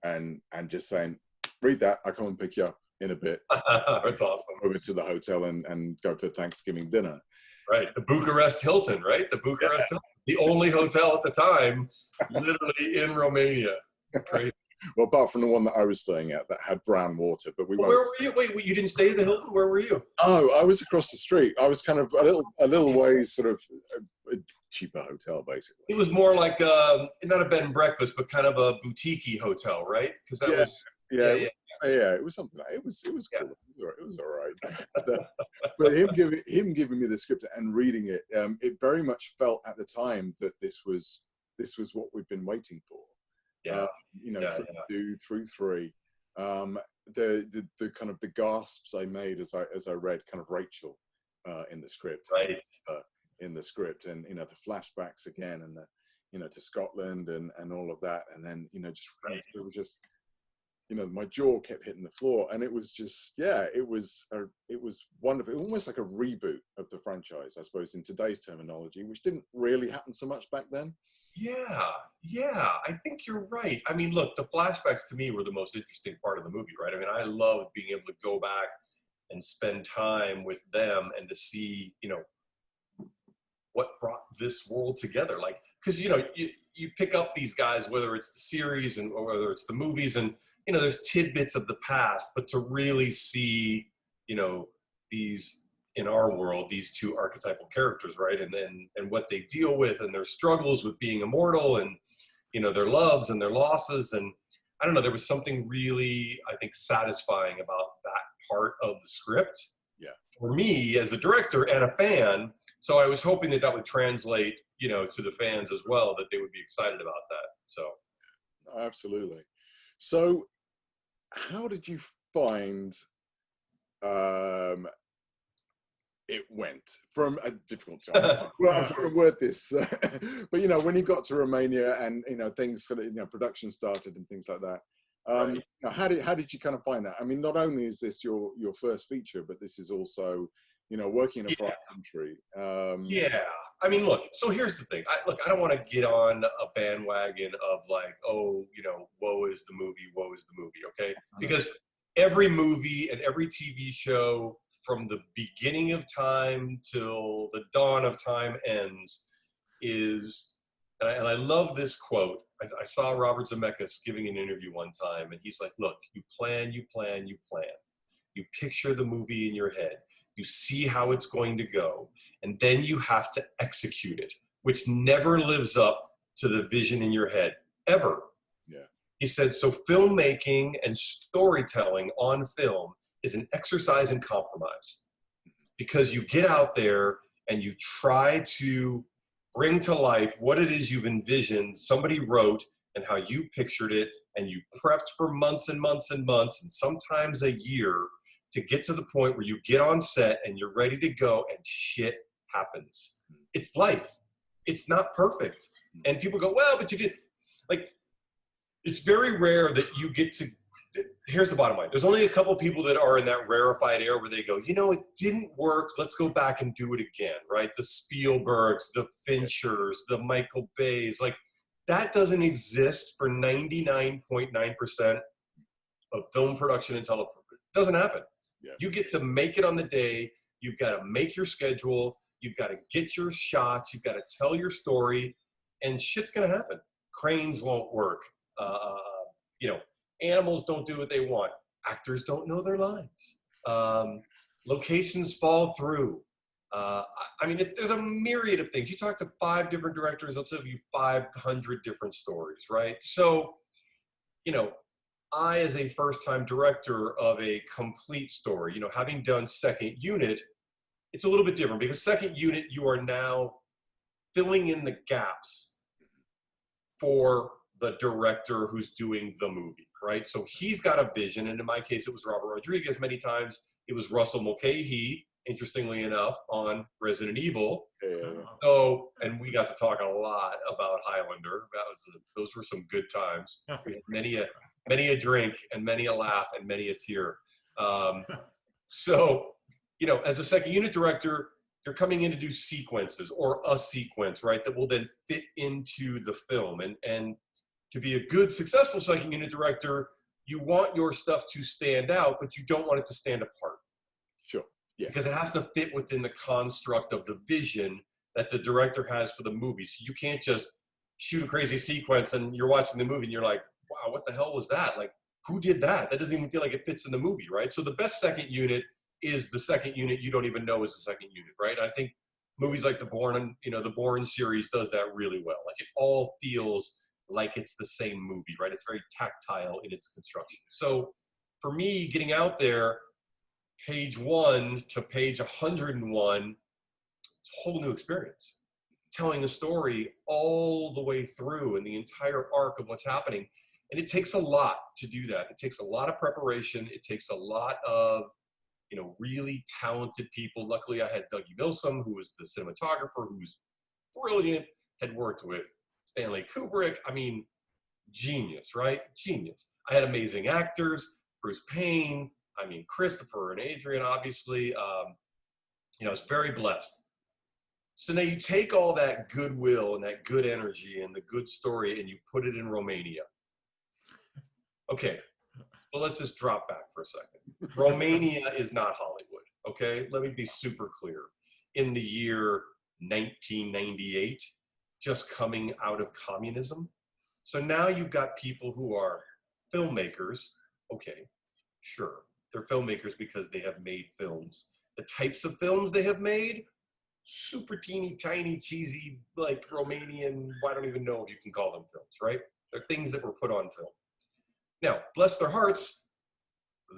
and just saying, read that. I'll come and pick you up in a bit. That's awesome. Over to the hotel and go for Thanksgiving dinner. Right, the Bucharest Hilton, right? The Bucharest Hilton, the only hotel at the time, literally in Romania. Crazy. Well, apart from the one that I was staying at that had brown water, but Where were you? Wait, you didn't stay at the Hilton? Where were you? Oh, I was across the street. I was kind of a little ways, sort of a cheaper hotel, basically. It was more like not a bed and breakfast, but kind of a boutique hotel, right? Because that was it was something. It was cool. It was all right. So, but him giving me the script and reading it, it very much felt at the time that this was what we'd been waiting for. You know, through 3. The kind of the gasps I made as I read kind of Rachel in the script, right? In the script, and you know, the flashbacks again, and the, you know, to Scotland and all of that, and then, you know, just it was just, you know, my jaw kept hitting the floor, and it was just, it was wonderful, almost like a reboot of the franchise, I suppose, in today's terminology, which didn't really happen so much back then. Yeah, I think you're right. I mean, look, the flashbacks to me were the most interesting part of the movie, right? I mean, I loved being able to go back and spend time with them and to see, you know, what brought this world together. Like, because, you know, you pick up these guys, whether it's the series or whether it's the movies, and, you know, there's tidbits of the past, but to really see, you know, these, in our world, these two archetypal characters, right? And what they deal with, and their struggles with being immortal, and, you know, their loves and their losses. And I don't know, there was something really, I think, satisfying about that part of the script. Yeah. For me as a director and a fan. So I was hoping that would translate, you know, to the fans as well, that they would be excited about that. So. Absolutely. So how did you find it went from a difficult time? Well, I'm trying to word this, but, you know, when you got to Romania and, you know, things sort of, you know, production started and things like that. Right. How did you kind of find that? I mean, not only is this your first feature, but this is also, you know, working in a foreign country. I mean, look, so here's the thing. I don't want to get on a bandwagon of like, oh, you know, woe is the movie, okay? Because every movie and every TV show from the beginning of time till the dawn of time ends is, and I love this quote. I saw Robert Zemeckis giving an interview one time, and he's like, look, you plan. You picture the movie in your head. You see how it's going to go, and then you have to execute it, which never lives up to the vision in your head, ever. Yeah. He said, so filmmaking and storytelling on film is an exercise in compromise, because you get out there and you try to bring to life what it is you've envisioned, somebody wrote, and how you pictured it, and you prepped for months and months and months, and sometimes a year, to get to the point where you get on set and you're ready to go, and shit happens. It's life. It's not perfect. And people go, well, but you did. Like, it's very rare that you get to, here's the bottom line. There's only a couple of people that are in that rarefied air where they go, you know, it didn't work. Let's go back and do it again, right? The Spielbergs, the Finchers, the Michael Bays. Like, that doesn't exist for 99.9% of film production and television. It doesn't happen. Yeah. You get to make it on the day. You've got to make your schedule. You've got to get your shots. You've got to tell your story, and shit's going to happen. Cranes won't work. You know, animals don't do what they want. Actors don't know their lines. Locations fall through. I mean, there's a myriad of things. You talk to 5 different directors, they'll tell you 500 different stories, right? So, you know, I, as a first-time director of a complete story, you know, having done second unit, it's a little bit different because second unit, you are now filling in the gaps for the director who's doing the movie, right? So he's got a vision, and in my case, it was Robert Rodriguez. Many times, it was Russell Mulcahy, interestingly enough, on Resident Evil. So, and we got to talk a lot about Highlander. Those were some good times. We had many a drink and many a laugh and many a tear. So, you know, as a second unit director, you're coming in to do sequences or a sequence, right, that will then fit into the film. And to be a good, successful second unit director, you want your stuff to stand out, but you don't want it to stand apart. Sure. Yeah. Because it has to fit within the construct of the vision that the director has for the movie. So you can't just shoot a crazy sequence and you're watching the movie and you're like, wow, what the hell was that? Like, who did that? That doesn't even feel like it fits in the movie, right? So the best second unit is the second unit you don't even know is the second unit, right? I think movies like the Bourne series does that really well. Like, it all feels like it's the same movie, right? It's very tactile in its construction. So for me, getting out there, page 1 to page 101, it's a whole new experience. Telling the story all the way through and the entire arc of what's happening. And it takes a lot to do that. It takes a lot of preparation. It takes a lot of, you know, really talented people. Luckily, I had Dougie Milsom, who was the cinematographer, who's brilliant, had worked with Stanley Kubrick. I mean, genius, right? Genius. I had amazing actors, Bruce Payne, I mean, Christopher and Adrian, obviously. You know, I was very blessed. So now you take all that goodwill and that good energy and the good story and you put it in Romania. Okay, so let's just drop back for a second. Romania is not Hollywood, okay? Let me be super clear. In the year 1998, just coming out of communism. So now you've got people who are filmmakers. Okay, sure. They're filmmakers because they have made films. The types of films they have made, super teeny tiny, cheesy, like Romanian, I don't even know if you can call them films, right? They're things that were put on film. Now, bless their hearts,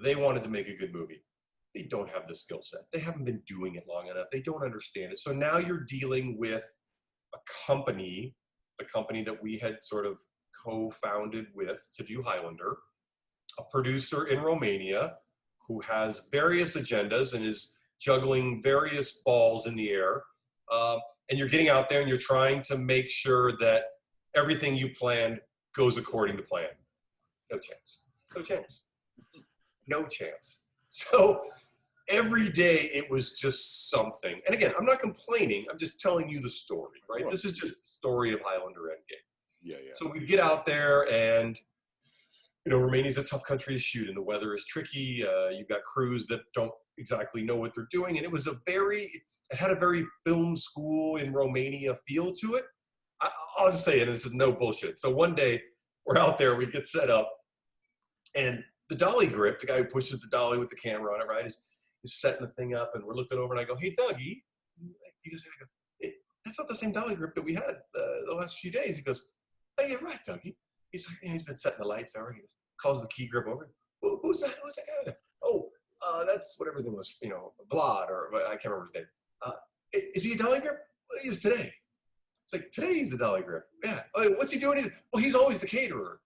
they wanted to make a good movie. They don't have the skill set. They haven't been doing it long enough. They don't understand it. So now you're dealing with a company, the company that we had sort of co-founded with to do Highlander, a producer in Romania who has various agendas and is juggling various balls in the air. And you're getting out there and you're trying to make sure that everything you planned goes according to plan. No chance. No chance. No chance. So every day it was just something. And again, I'm not complaining. I'm just telling you the story, right? This is just the story of Highlander Endgame. Yeah. So we get out there and, you know, Romania's a tough country to shoot and the weather is tricky. You've got crews that don't exactly know what they're doing. And it had a very film school in Romania feel to it. I'll just say it, and this is no bullshit. So one day we're out there, we get set up, and the dolly grip, the guy who pushes the dolly with the camera on it, right, is setting the thing up, and we're looking over, and I go, "Hey, Dougie," he goes, "Hey, that's not the same dolly grip that we had the last few days." He goes, "Oh, yeah, right, Dougie." He's like, and he's been setting the lights over. He goes, calls the key grip over. Who's that? Who's that guy? Oh, that's whatever his name was, you know, Vlad, or I can't remember his name. Is he a dolly grip? Well, he is today. It's like, today he's the dolly grip. Yeah. Oh, what's he doing? Well, he's always the caterer.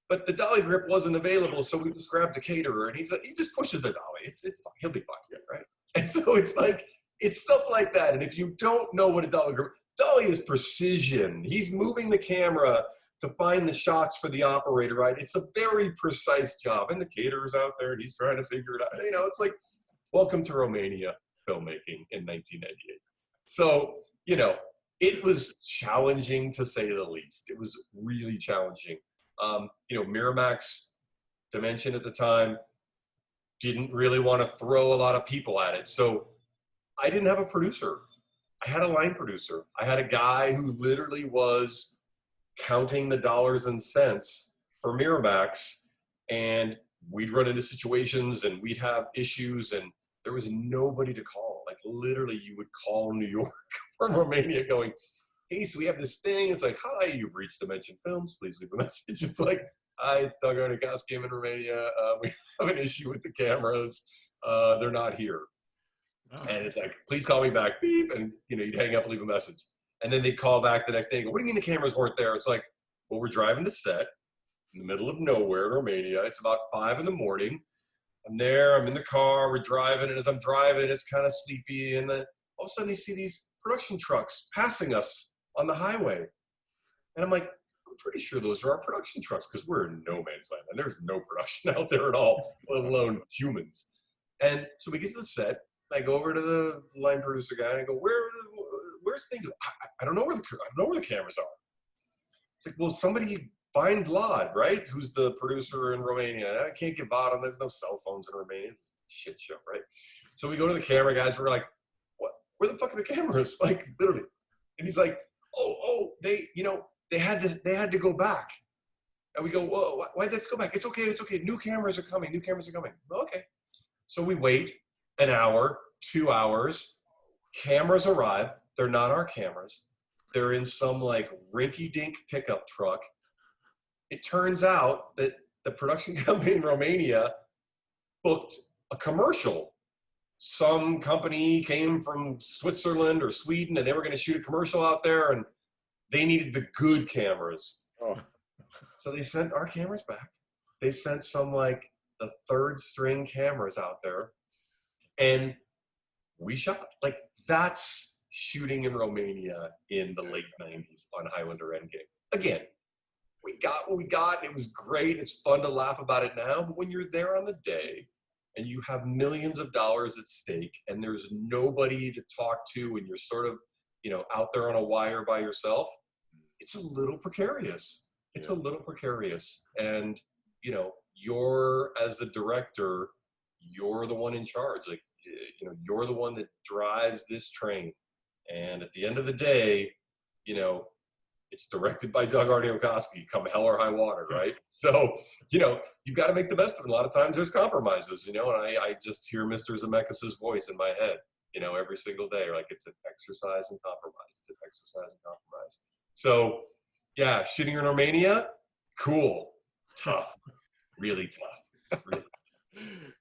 But the dolly grip wasn't available, so we just grabbed the caterer, and he just pushes the dolly. It's fine. He'll be fine, right? And so it's like, it's stuff like that. And if you don't know what a dolly is precision. He's moving the camera to find the shots for the operator, right? It's a very precise job. And the caterer's out there, and he's trying to figure it out. You know, it's like, welcome to Romania filmmaking in 1998. So, you know, it was challenging to say the least. It was really challenging. You know, Miramax Dimension at the time didn't really want to throw a lot of people at it. So I didn't have a producer. I had a line producer. I had a guy who literally was counting the dollars and cents for Miramax, and we'd run into situations and we'd have issues, and there was nobody to call, like literally you would call New York from Romania going, hey, so we have this thing. It's like, hi, you've reached Dimension Films. Please leave a message. It's like, hi, it's Doug Aarniokoski. I'm in Romania. We have an issue with the cameras. They're not here. Oh. And it's like, please call me back. Beep. And, you'd hang up and leave a message. And then they'd call back the next day and go, what do you mean the cameras weren't there? It's like, well, we're driving to set in the middle of nowhere in Romania. It's about 5 a.m. I'm there. I'm in the car. We're driving. And as I'm driving, it's kind of sleepy. And then all of a sudden you see these production trucks passing us on the highway. And I'm like, I'm pretty sure those are our production trucks because we're in no man's land and there's no production out there at all, let alone humans. And so we get to the set. I go over to the line producer guy and I go, where's the thing? I don't know where the cameras are. It's like, well, somebody find Vlad, right? Who's the producer in Romania. I can't get Vlad on. There's no cell phones in Romania. It's a shit show, right? So we go to the camera guys. We're like, what? Where the fuck are the cameras? Like, literally. And he's like, oh, they had to go back. And we go, whoa, why'd they go back? It's okay. New cameras are coming. Okay. So we wait an hour, 2 hours. Cameras arrive. They're not our cameras. They're in some like rinky-dink pickup truck. It turns out that the production company in Romania booked a commercial. Some company came from Switzerland or Sweden and they were going to shoot a commercial out there and they needed the good cameras. Oh. So they sent our cameras back. They sent some like the 3rd string cameras out there and we shot. Like that's shooting in Romania in the late 90s on Highlander Endgame. Again, we got what we got. It was great. It's fun to laugh about it now. But when you're there on the day and you have millions of dollars at stake and there's nobody to talk to and you're sort of, out there on a wire by yourself, it's a little precarious. It's a little precarious. And, you're, as the director, you're the one in charge. Like, you're the one that drives this train. And at the end of the day, it's directed by Doug Aarniokoski, come hell or high water, right? So, you've got to make the best of it. A lot of times there's compromises, and I just hear Mr. Zemeckis' voice in my head, every single day. Like, it's an exercise in compromise. It's an exercise in compromise. So, yeah, shooting in Romania, cool, tough, really tough. Really.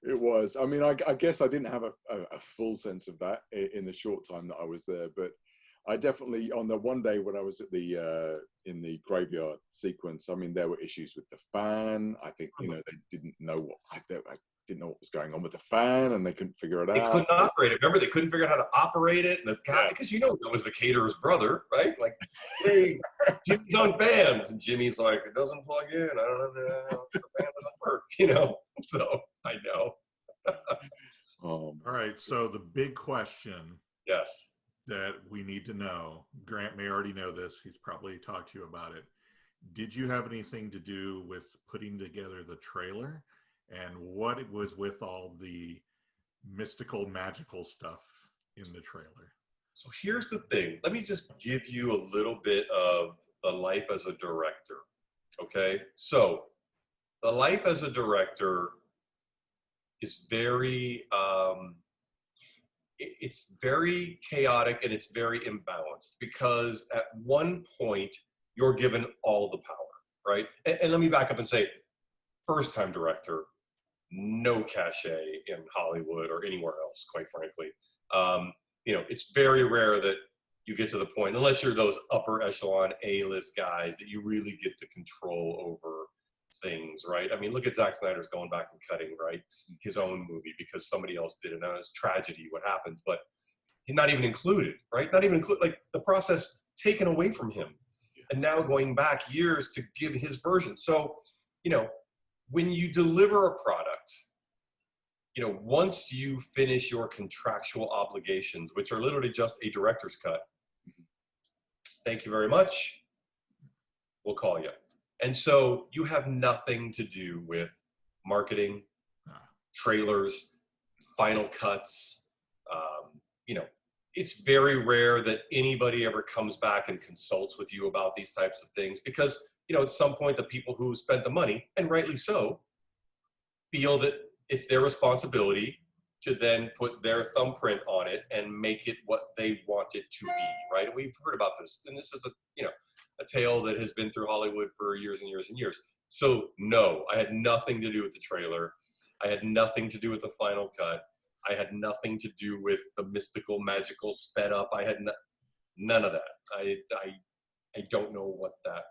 It was. I mean, I guess I didn't have a full sense of that in the short time that I was there, but I definitely, on the one day when I was at in the graveyard sequence, I mean, there were issues with the fan. I think, they didn't know I didn't know what was going on with the fan and they couldn't figure it out. They couldn't operate it. Remember, they couldn't figure out how to operate it. And because that was the caterer's brother, right? Like, hey, Jimmy's on fans. And Jimmy's like, it doesn't plug in. I don't know. The fan doesn't work, So I know. All right. So the big question. Yes. That we need to know. Grant may already know this. He's probably talked to you about it. Did you have anything to do with putting together the trailer? And what it was with all the mystical, magical stuff in the trailer? So here's the thing. Let me just give you a little bit of the life as a director. Okay? So the life as a director is very, it's very chaotic and it's very imbalanced because at one point you're given all the power, right? And let me back up and say, first-time director, no cachet in Hollywood or anywhere else, quite frankly. It's very rare that you get to the point, unless you're those upper echelon A-list guys, that you really get to control over things, right? I mean, look at Zack Snyder's going back and cutting, right, his own movie because somebody else did it. Now it's tragedy what happens, but he's not even included, right? Not even include, like, the process taken away from him, and now going back years to give his version. So, when you deliver a product, once you finish your contractual obligations, which are literally just a director's cut, thank you very much, we'll call you. And so you have nothing to do with marketing, trailers, final cuts. It's very rare that anybody ever comes back and consults with you about these types of things because, at some point the people who spent the money, and rightly so, feel that it's their responsibility to then put their thumbprint on it and make it what they want it to be, right? And we've heard about this, and this is a tale that has been through Hollywood for years and years and years. So no, I had nothing to do with the trailer. I had nothing to do with the final cut. I had nothing to do with the mystical, magical sped up. I had none of that. I don't know what that.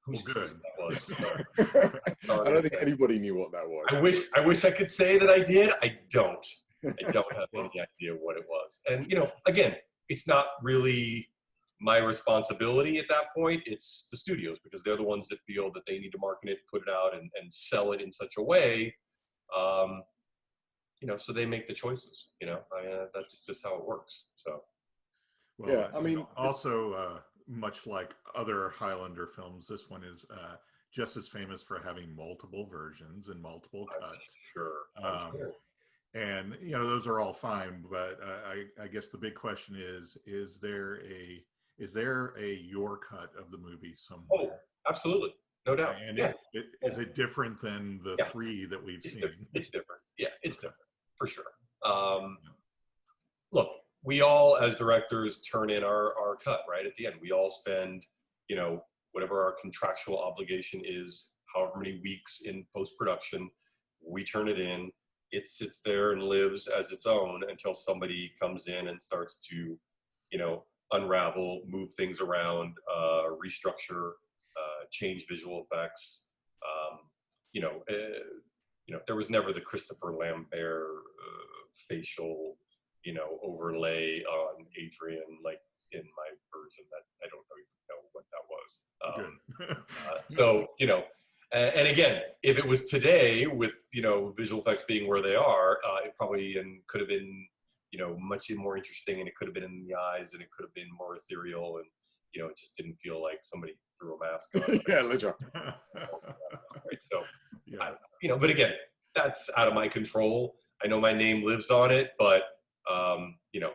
Whose choice that was. So, I don't think anybody knew what that was. I wish I could say that I did. I don't. I don't have any idea what it was. And again, it's not really my responsibility at that point. It's the studios, because they're the ones that feel that they need to market it, put it out, and sell it in such a way. So they make the choices. That's just how it works. So. Well, yeah, I mean, also much like other Highlander films, this one is just as famous for having multiple versions and multiple cuts. I'm sure. And those are all fine, but I guess the big question is there a your cut of the movie somewhere? Oh, absolutely, no doubt. And is it different than the three that we've seen? It's different. Yeah, it's different for sure. Look, we all as directors turn in our cut right at the end. We all spend whatever our contractual obligation is, however many weeks in post-production, we turn it in. It sits there and lives as its own until somebody comes in and starts to, unravel, move things around, restructure, change visual effects. There was never the Christopher Lambert facial, overlay on Adrian, like in my version that I don't even know what that was. So, and again, if it was today with, visual effects being where they are, it probably could have been, much more interesting, and it could have been in the eyes, and it could have been more ethereal, and, it just didn't feel like somebody threw a mask on. Yeah, legit. Right? So, but again, that's out of my control. I know my name lives on it, but,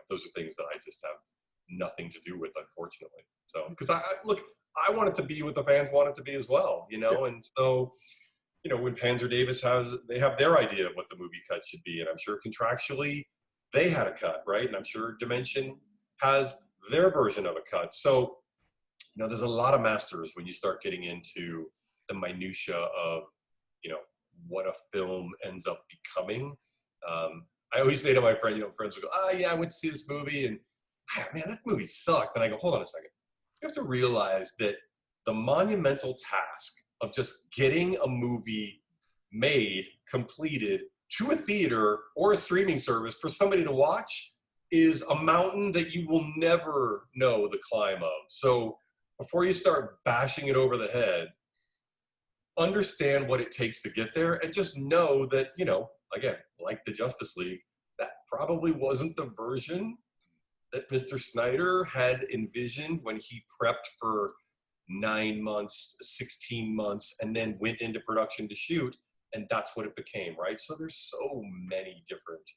those are things that I just have nothing to do with, unfortunately. So, because I want it to be what the fans want it to be as well, and so, when Panzer Davis they have their idea of what the movie cut should be, and I'm sure contractually they had a cut, right? And I'm sure Dimension has their version of a cut. So, there's a lot of masters when you start getting into the minutia of, what a film ends up becoming. I always say to my friend, friends will go, "Oh yeah, I went to see this movie, and man, that movie sucked." And I go, "Hold on a second. You have to realize that the monumental task of just getting a movie made, completed, to a theater or a streaming service for somebody to watch is a mountain that you will never know the climb of. So before you start bashing it over the head, understand what it takes to get there, and just know that, again, like the Justice League, that probably wasn't the version that Mr. Snyder had envisioned when he prepped for 9 months, 16 months, and then went into production to shoot, and that's what it became, right? So there's so many different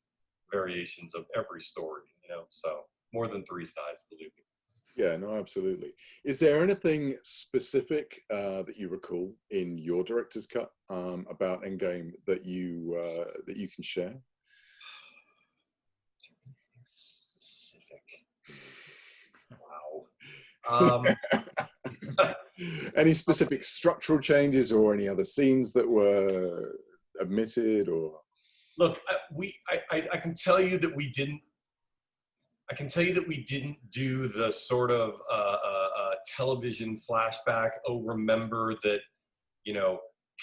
variations of every story, so more than 3 sides, believe me. Yeah, no, absolutely. Is there anything specific that you recall in your director's cut about Endgame that you can share? Specific. Wow. Any specific structural changes or any other scenes that were omitted or? Look, I can tell you that we didn't. I can tell you that we didn't do the sort of television flashback. Oh, remember that,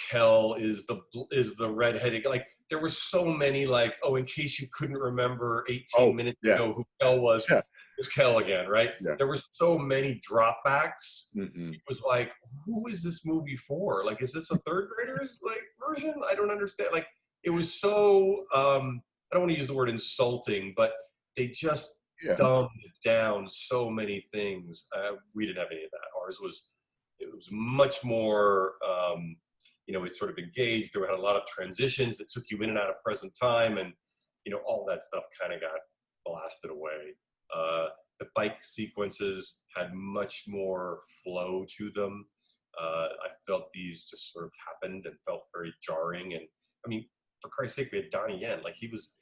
Kel is the redheaded. Like, there were so many, like, oh, in case you couldn't remember 18 minutes ago who Kel was, it was Kel again, right? Yeah. There were so many dropbacks. Mm-hmm. It was like, who is this movie for? Like, is this a third graders version? I don't understand. Like, it was so I don't want to use the word insulting, but they just dumbed down so many things. We didn't have any of that. Ours was much more. It sort of engaged. There had a lot of transitions that took you in and out of present time, and all that stuff kind of got blasted away. The bike sequences had much more flow to them. I felt these just sort of happened and felt very jarring. And I mean, for Christ's sake, we had Donnie Yen. Like, he was,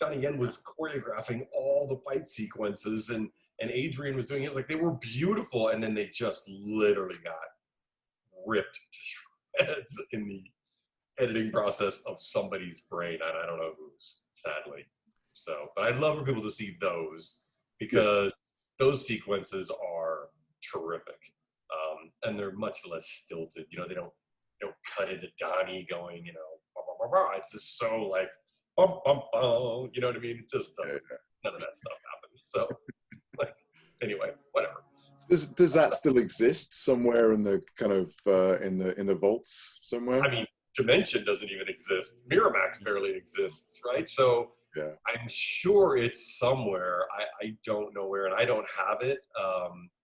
Donnie Yen was choreographing all the fight sequences, and Adrian was doing it. It was like they were beautiful, and then they just literally got ripped to shreds in the editing process of somebody's brain, and I don't know whose, sadly. So, but I'd love for people to see those, because those sequences are terrific, and they're much less stilted. You know, they don't cut into Donnie going, you know, bah, bah, bah, bah. It's just so like, bum, bum, bum, you know what I mean? It just doesn't. None of that stuff happens. So, like, anyway, whatever. Does that still exist somewhere in the kind of in the vaults somewhere? I mean, Dimension doesn't even exist. Miramax barely exists, right? So Yeah. I'm sure it's somewhere. I don't know where, and I don't have it.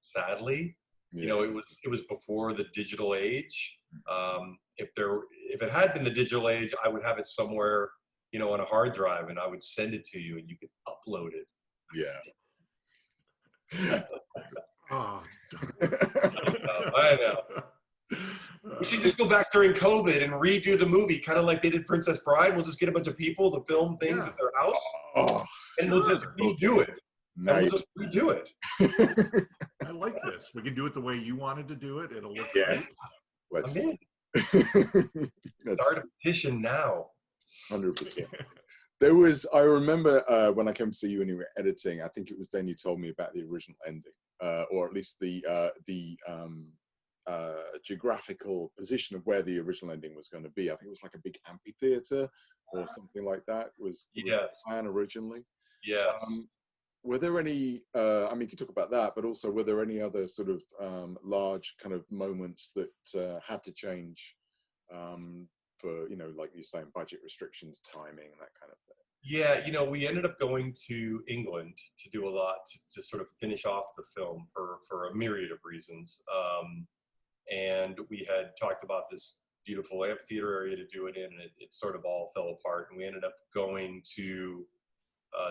Sadly, you know, it was before the digital age. If it had been the digital age, I would have it somewhere, you know, on a hard drive, and I would send it to you, and you could upload it. Yeah. Oh, I know. We should just go back during COVID and redo the movie, kind of like they did Princess Bride. We'll just get a bunch of people to film things at their house, and we'll just redo it. And we'll just redo it. I like this. We can do it the way you wanted to do it. It'll look great. I'm in. Start a petition now. 100%. There was, I remember when I came to see you and you were editing, I think it was then you told me about the original ending, or at least the geographical position of where the original ending was going to be. I think it was like a big amphitheater or something like that was the plan originally. Yes. Were there any, I mean, you can talk about that, but also were there any other sort of large kind of moments that had to change for, you know, like you're saying, budget restrictions, timing, that kind of thing? Yeah, you know, we ended up going to England to do a lot to sort of finish off the film for a myriad of reasons. And we had talked about this beautiful amphitheater area to do it in, and it sort of all fell apart. And we ended up going to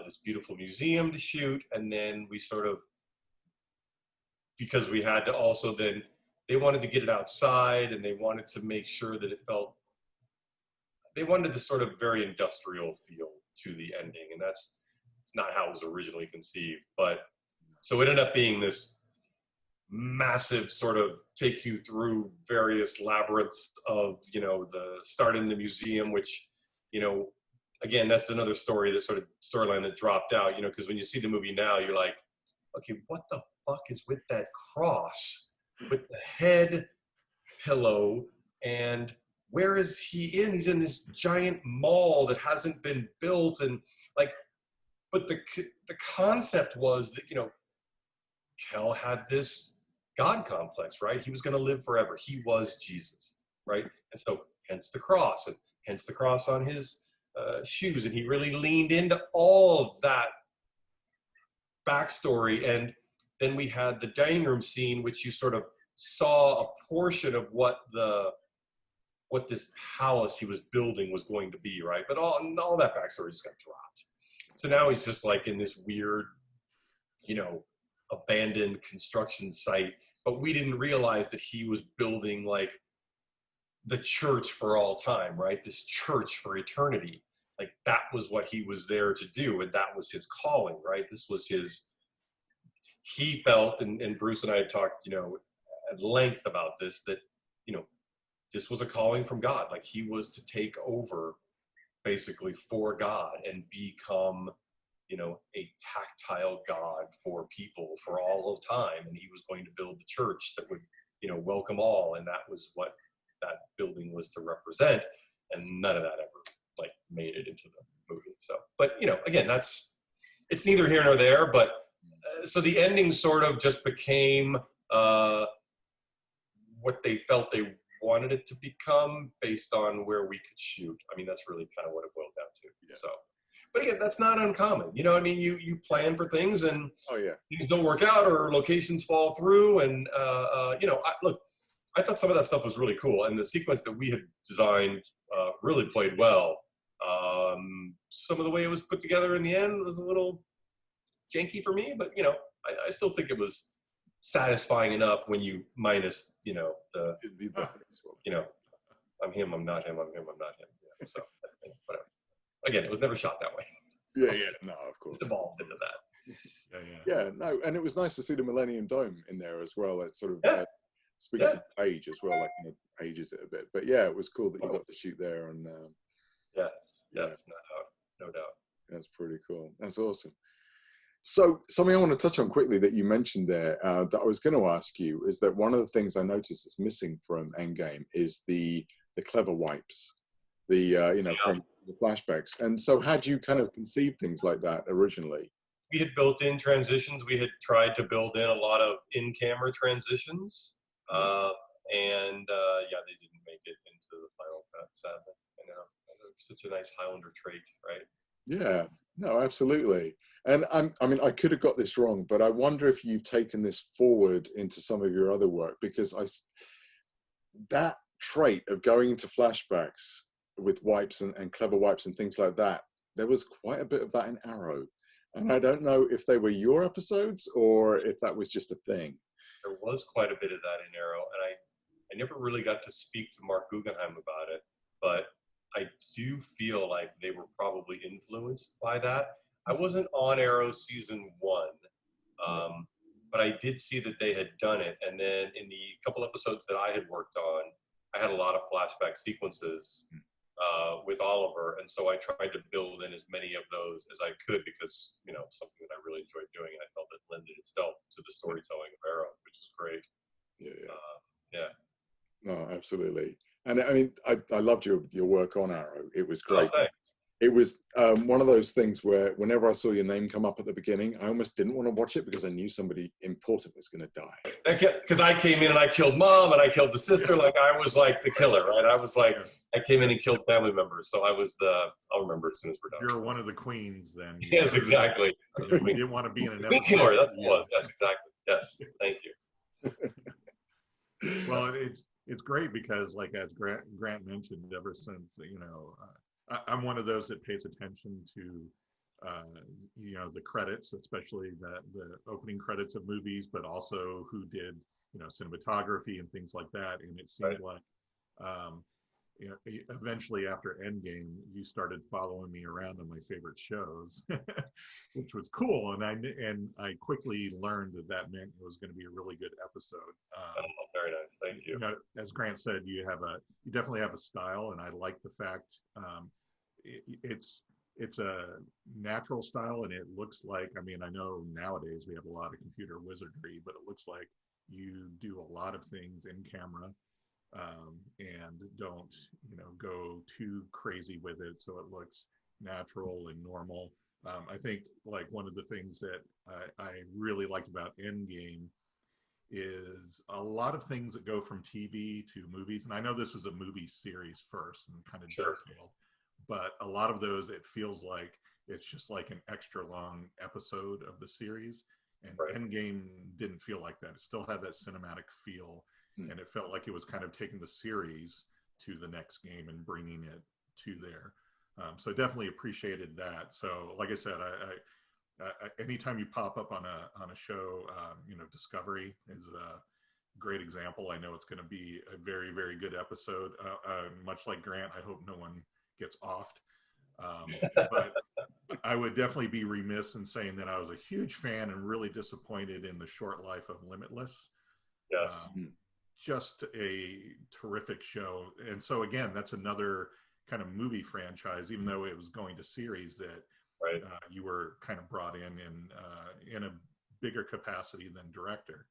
this beautiful museum to shoot, and then we sort of, because we had to also then, they wanted to get it outside, and they wanted to make sure that it felt, they wanted this sort of very industrial feel to the ending, and it's not how it was originally conceived. But so it ended up being this massive sort of take you through various labyrinths of, you know, the start in the museum, which, you know, again, that's another story, that sort of storyline that dropped out, you know, because when you see the movie now, you're like, okay, what the fuck is with that cross with the head pillow, and where is he in? He's in this giant mall that hasn't been built, and like, but the concept was that, you know, Kel had this God complex, right? He was going to live forever. He was Jesus, right? And so hence the cross, and hence the cross on his shoes. And he really leaned into all of that backstory. And then we had the dining room scene, which you sort of saw a portion of what this palace he was building was going to be, right? But all that backstory just got dropped. So now he's just like in this weird, you know, abandoned construction site, but we didn't realize that he was building like the church for all time, right? This church for eternity. Like that was what he was there to do, and that was his calling, right? This was he felt, and Bruce and I had talked, you know, at length about this, that, you know, this was a calling from God. Like he was to take over basically for God and become, you know, a tactile God for people for all of time. And he was going to build the church that would, you know, welcome all. And that was what that building was to represent. And none of that ever like made it into the movie. So, but, you know, again, it's neither here nor there, but so the ending sort of just became what they felt they wanted it to become based on where we could shoot. I mean, that's really kind of what it boiled down to. Yeah. So, but again, that's not uncommon. You know, I mean, you plan for things, and things don't work out, or locations fall through, and you know, I thought some of that stuff was really cool, and the sequence that we had designed really played well. Some of the way it was put together in the end was a little janky for me, but you know, I still think it was satisfying enough when you minus, you know, you know, I'm him, I'm not him, I'm him, I'm not him. Yeah, so whatever. Again, it was never shot that way. So yeah. No, of course. It's evolved into that. Yeah, no, and it was nice to see the Millennium Dome in there as well. It sort of speaks of age as well, like ages it a bit. But yeah, it was cool that you got to shoot there. And yes, no doubt. That's pretty cool. That's awesome. So something I want to touch on quickly that you mentioned there that I was going to ask you is that one of the things I noticed that's missing from Endgame is the clever wipes, from the flashbacks. And so had you kind of conceived things like that originally? We had built in transitions. We had tried to build in a lot of in-camera transitions. And they didn't make it into the final cut, sadly. I know. Such a nice Highlander trait, right? Yeah, no, absolutely. And I could have got this wrong, but I wonder if you've taken this forward into some of your other work, because that trait of going into flashbacks with wipes and clever wipes and things like that, there was quite a bit of that in Arrow. And I don't know if they were your episodes or if that was just a thing. There was quite a bit of that in Arrow, and I never really got to speak to Mark Guggenheim about it, but I do feel like they were probably influenced by that. I wasn't on Arrow season 1, but I did see that they had done it. And then in the couple episodes that I had worked on, I had a lot of flashback sequences with Oliver. And so I tried to build in as many of those as I could because, something that I really enjoyed doing. I felt it lended itself to the storytelling of Arrow, which is great. Yeah. No, absolutely. And I mean, I loved your work on Arrow. It was great. Oh, it was one of those things where whenever I saw your name come up at the beginning, I almost didn't want to watch it because I knew somebody important was going to die. Because I came in and I killed Mom and I killed the sister. Like I was like the killer, right? I was like, I came in and killed family members. So I'll remember as soon as we're done. If you're one of the queens, then. Yes, exactly. You didn't want to be in an episode. Killer, that's what it was. Yes, exactly. Yes, thank you. Well, it's great because, like as Grant mentioned, ever since I'm one of those that pays attention to the credits, especially the opening credits of movies, but also who did cinematography and things like that. And it seemed like eventually after Endgame, you started following me around on my favorite shows, which was cool. And I quickly learned that meant it was going to be a really good episode. Very nice, thank you. As Grant said, you definitely have a style, and I like the fact it's a natural style, and it looks like, I know nowadays we have a lot of computer wizardry, but it looks like you do a lot of things in camera. And don't go too crazy with it, so it looks natural and normal. I think like one of the things that I really liked about Endgame is a lot of things that go from TV to movies, and I know this was a movie series first and kind of detailed, but a lot of those it feels like it's just like an extra long episode of the series, and Endgame didn't feel like that. It still had that cinematic feel. And it felt like it was kind of taking the series to the next game and bringing it to there. So I definitely appreciated that. So like I said, I anytime you pop up on a show, Discovery is a great example. I know it's going to be a very, very good episode. Much like Grant, I hope no one gets offed. But I would definitely be remiss in saying that I was a huge fan and really disappointed in the short life of Limitless. Yes. Just a terrific show. And so again, that's another kind of movie franchise, even though it was going to series, that you were kind of brought in a bigger capacity than director.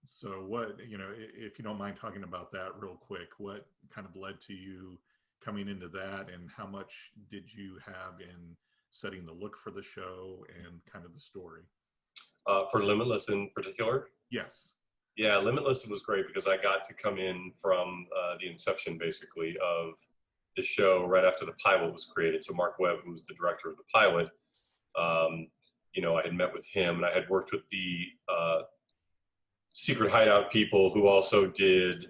So what, if you don't mind talking about that real quick, what kind of led to you coming into that, and how much did you have in setting the look for the show and kind of the story? For Limitless in particular? Yes. Yeah, Limitless was great because I got to come in from the inception, basically, of the show right after the pilot was created. So Mark Webb, who was the director of the pilot, I had met with him, and I had worked with the Secret Hideout people who also did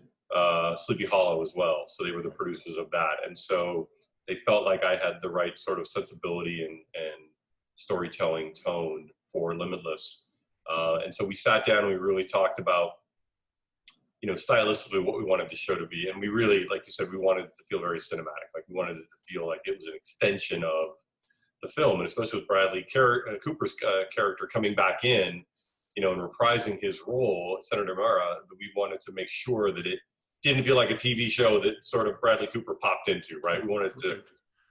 Sleepy Hollow as well. So they were the producers of that. And so they felt like I had the right sort of sensibility and storytelling tone for Limitless. And so we sat down and we really talked about, stylistically what we wanted the show to be. And we really, like you said, we wanted it to feel very cinematic. Like we wanted it to feel like it was an extension of the film, and especially with Bradley Cooper's character coming back in, you know, and reprising his role, Senator Mara, we wanted to make sure that it didn't feel like a TV show that sort of Bradley Cooper popped into, right? We wanted to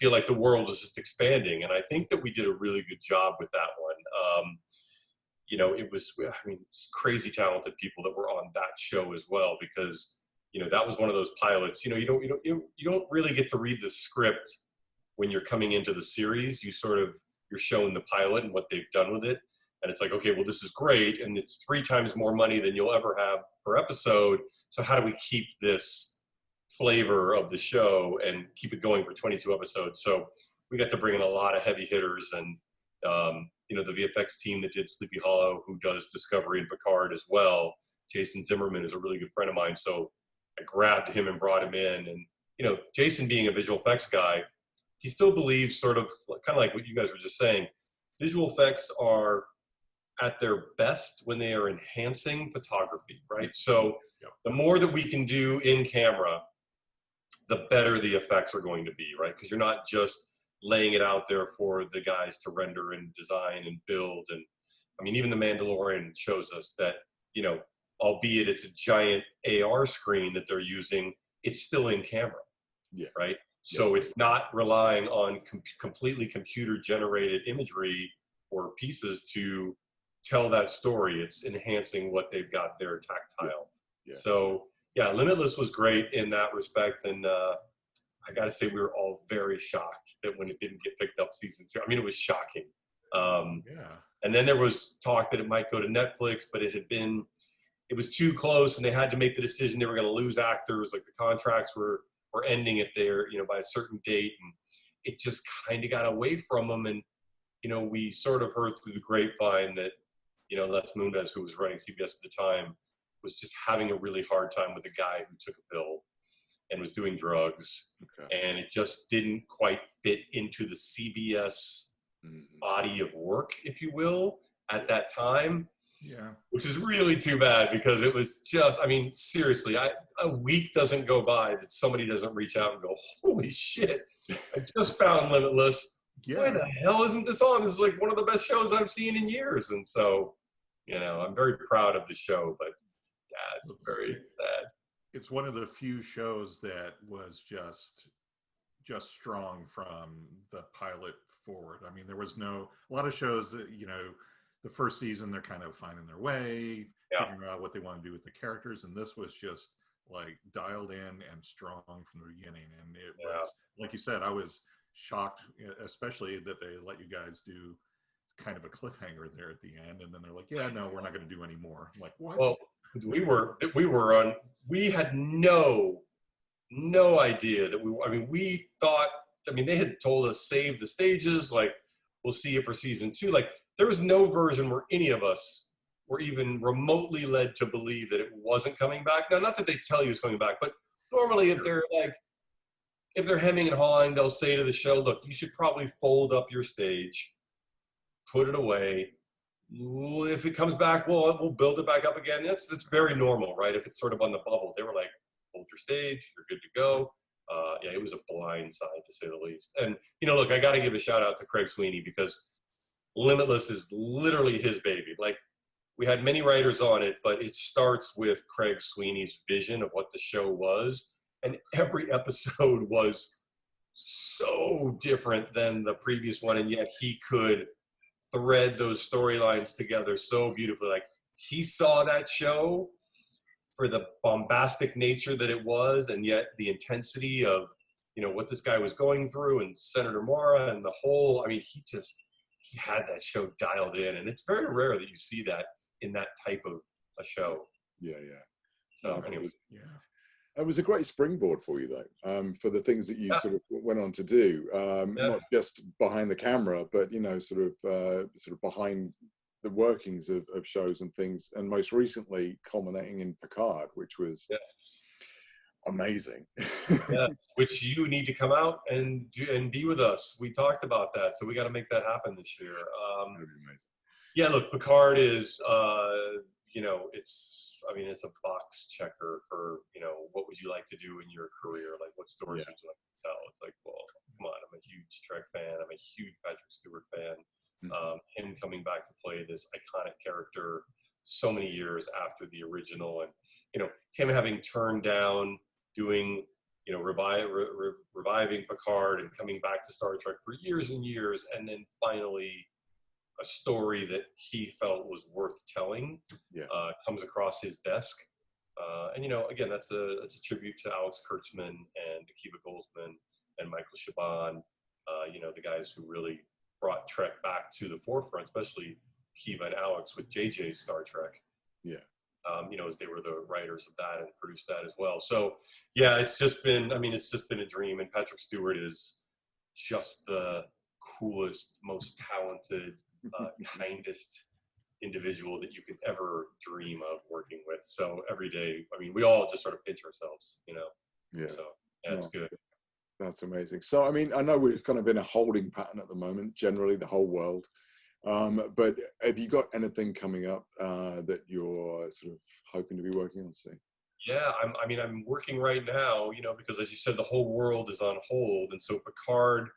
feel like the world was just expanding, and I think that we did a really good job with that one. You know, it was, I mean, it's crazy talented people that were on that show as well, because, you know, that was one of those pilots. You know, you don't really get to read the script when you're coming into the series. You're shown the pilot and what they've done with it. And it's like, okay, well, this is great. And it's 3 times more money than you'll ever have per episode. So how do we keep this flavor of the show and keep it going for 22 episodes? So we got to bring in a lot of heavy hitters, and, you know, the VFX team that did Sleepy Hollow, who does Discovery and Picard as well. Jason Zimmerman is a really good friend of mine. So I grabbed him and brought him in. And, you know, Jason being a visual effects guy, he still believes, sort of kind of like what you guys were just saying, visual effects are at their best when they are enhancing photography, right? So the more that we can do in camera, the better the effects are going to be, right? Because you're not just laying it out there for the guys to render and design and build. And I mean, even The Mandalorian shows us that, you know, albeit it's a giant AR screen that they're using, it's still in camera, right? So it's not relying on completely computer-generated imagery or pieces to tell that story. It's enhancing what they've got there tactile. So, yeah, Limitless was great in that respect. And I got to say, we were all very shocked that when it didn't get picked up season 2. I mean, it was shocking. And then there was talk that it might go to Netflix, but it was too close, and they had to make the decision they were going to lose actors. Like, the contracts were ending if they're, you know, by a certain date, and it just kind of got away from them. And, you know, we sort of heard through the grapevine that, you know, Les Moonves, who was running CBS at the time, was just having a really hard time with a guy who took a pill and was doing drugs. And it just didn't quite fit into the CBS body of work, if you will, at that time. Which is really too bad, because it was just, I mean, seriously, a week doesn't go by that somebody doesn't reach out and go, holy shit, I just found Limitless. Why the hell isn't this on? This is like one of the best shows I've seen in years. And so, you know, I'm very proud of the show, but yeah, it's very sad. It's one of the few shows that was just strong from the pilot forward. I mean, there was a lot of shows that, you know, the first season, they're kind of finding their way, figuring out what they want to do with the characters. And this was just like dialed in and strong from the beginning. And it was, like you said, I was shocked, especially that they let you guys do kind of a cliffhanger there at the end. And then they're like, yeah, no, we're not going to do any more. I'm like, what? Well, we had no idea that we thought, they had told us, save the stages, like, we'll see it for season 2. Like, there was no version where any of us were even remotely led to believe that it wasn't coming back. Now, not that they tell you it's coming back, but normally if they're hemming and hawing, they'll say to the show, look, you should probably fold up your stage, put it away. If it comes back, we'll build it back up again. That's very normal, right? If it's sort of on the bubble. They were like, hold your stage, you're good to go. It was a blind side, to say the least. And, you know, look, I got to give a shout out to Craig Sweeney, because Limitless is literally his baby. Like, we had many writers on it, but it starts with Craig Sweeney's vision of what the show was. And every episode was so different than the previous one. And yet he could thread those storylines together so beautifully. Like, he saw that show for the bombastic nature that it was, and yet the intensity of, you know, what this guy was going through, and Senator Mara, and the whole, he had that show dialed in, and it's very rare that you see that in that type of a show. So anyway, it was a great springboard for you, though, for the things that you sort of went on to do, not just behind the camera, but, you know, sort of behind the workings of shows and things, and most recently culminating in Picard, which was amazing. Which you need to come out and be with us. We talked about that, so we got to make that happen this year. Look, Picard is you know, it's a box checker for, you know, what would you like to do in your career? Like, what stories would you like to tell? It's like, well, come on, I'm a huge Trek fan. I'm a huge Patrick Stewart fan. Him coming back to play this iconic character so many years after the original, and, you know, him having turned down doing, you know, reviving Picard and coming back to Star Trek for years and years, and then finally a story that he felt was worth telling comes across his desk. And, you know, again, that's a tribute to Alex Kurtzman and Akiva Goldsman and Michael Chabon, you know, the guys who really brought Trek back to the forefront, especially Akiva and Alex with JJ's Star Trek. Yeah. You know, as they were the writers of that and produced that as well. So, yeah, it's just been a dream. And Patrick Stewart is just the coolest, most talented, kindest individual that you could ever dream of working with. So every day, I mean, we all just sort of pinch ourselves, you know. Yeah. So yeah, it's good. That's amazing. So, I mean, I know we're kind of in a holding pattern at the moment, generally the whole world. But have you got anything coming up that you're sort of hoping to be working on soon? Yeah, I'm working right now, you know, because as you said, the whole world is on hold, and so Picard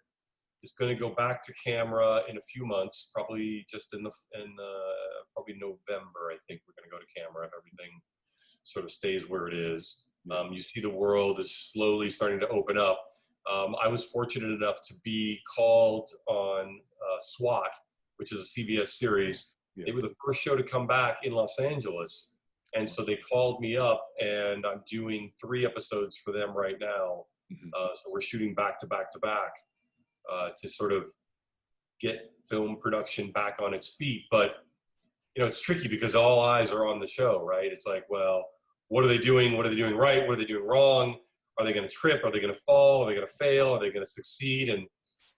is going to go back to camera in a few months, probably just in probably November. I think we're going to go to camera if everything sort of stays where it is. You see, the world is slowly starting to open up. I was fortunate enough to be called on SWAT, which is a CBS series. Yeah. They were the first show to come back in Los Angeles. And so they called me up, and I'm doing 3 episodes for them right now. So we're shooting back to back to back to sort of get film production back on its feet. But, you know, it's tricky because all eyes are on the show, right? It's like, well, what are they doing? What are they doing right? What are they doing wrong? Are they going to trip? Are they going to fall? Are they going to fail? Are they going to succeed? And,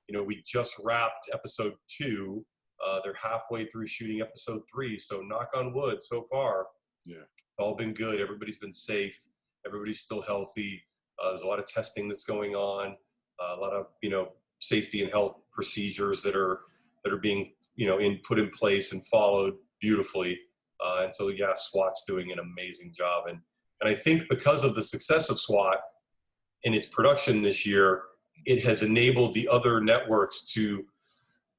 you know, we just wrapped episode 2. They're halfway through shooting episode 3. So knock on wood, so far, it's all been good. Everybody's been safe. Everybody's still healthy. There's a lot of testing that's going on. A lot of, you know, safety and health procedures that are being, you know, put in place and followed beautifully. And so, yeah, SWAT's doing an amazing job. And I think because of the success of SWAT in its production this year, it has enabled the other networks to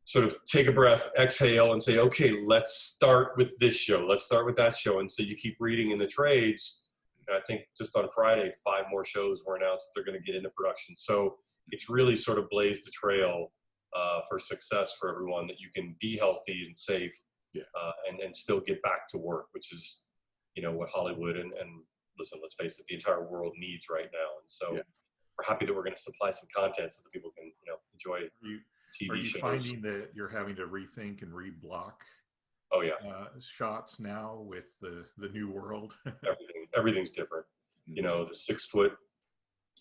sort of take a breath, exhale, and say, okay, let's start with this show. Let's start with that show. And so you keep reading in the trades. And I think just on Friday, 5 more shows were announced they're going to get into production. So it's really sort of blazed the trail for success for everyone, that you can be healthy and safe and still get back to work, which is, you know, what Hollywood and listen, let's face it, the entire world needs right now. And so we're happy that we're going to supply some content so that people can, you know, enjoy TV shows. Are you finding that you're having to rethink and reblock shots now with the new world? Everything's different. You know, the 6-foot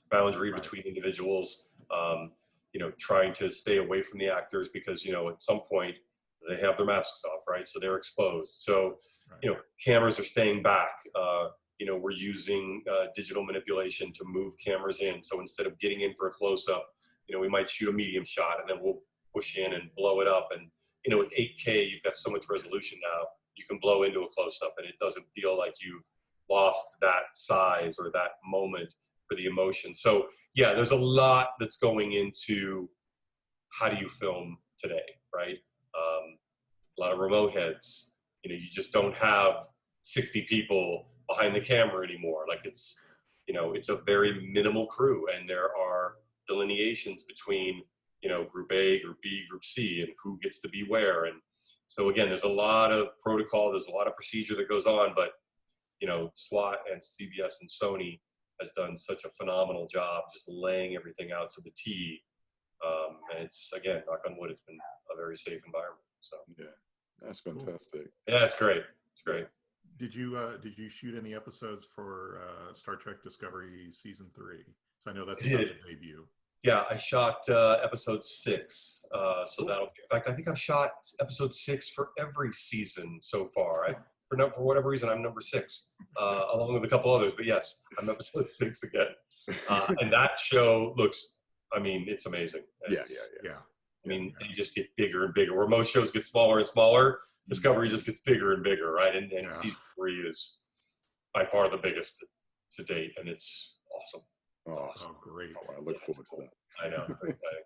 boundary between individuals, you know, trying to stay away from the actors because, you know, at some point they have their masks off, right? So they're exposed. So, you know, cameras are staying back. You know, we're using digital manipulation to move cameras in. So instead of getting in for a close-up, you know, we might shoot a medium shot and then we'll push in and blow it up. And, you know, with 8K, you've got so much resolution now, you can blow into a close-up and it doesn't feel like you've lost that size or that moment for the emotion. So, yeah, there's a lot that's going into how do you film today, right? A lot of remote heads. You know, you just don't have 60 people behind the camera anymore. Like, it's, you know, it's a very minimal crew, and there are delineations between, you know, group A, group B, group C, and who gets to be where. And so again, there's a lot of protocol, there's a lot of procedure that goes on, but, you know, SWAT and CBS and Sony has done such a phenomenal job just laying everything out to the T. And it's, again, knock on wood, it's been a very safe environment. So yeah, that's fantastic. Yeah, it's great. It's great. Did you shoot any episodes for Star Trek Discovery season 3? So I know that's about to debut. Yeah, I shot episode 6. So that'll be, in fact, I think I've shot episode 6 for every season so far. For whatever reason, I'm number 6, along with a couple others. But yes, I'm episode 6 again. And that show looks, I mean, it's amazing. Yeah. I mean, they just get bigger and bigger. Where most shows get smaller and smaller, Discovery just gets bigger and bigger, right? And season 3 is by far the biggest to date, and it's awesome. It's awesome. Oh, great. Oh, I look forward to that. I know. Very exciting.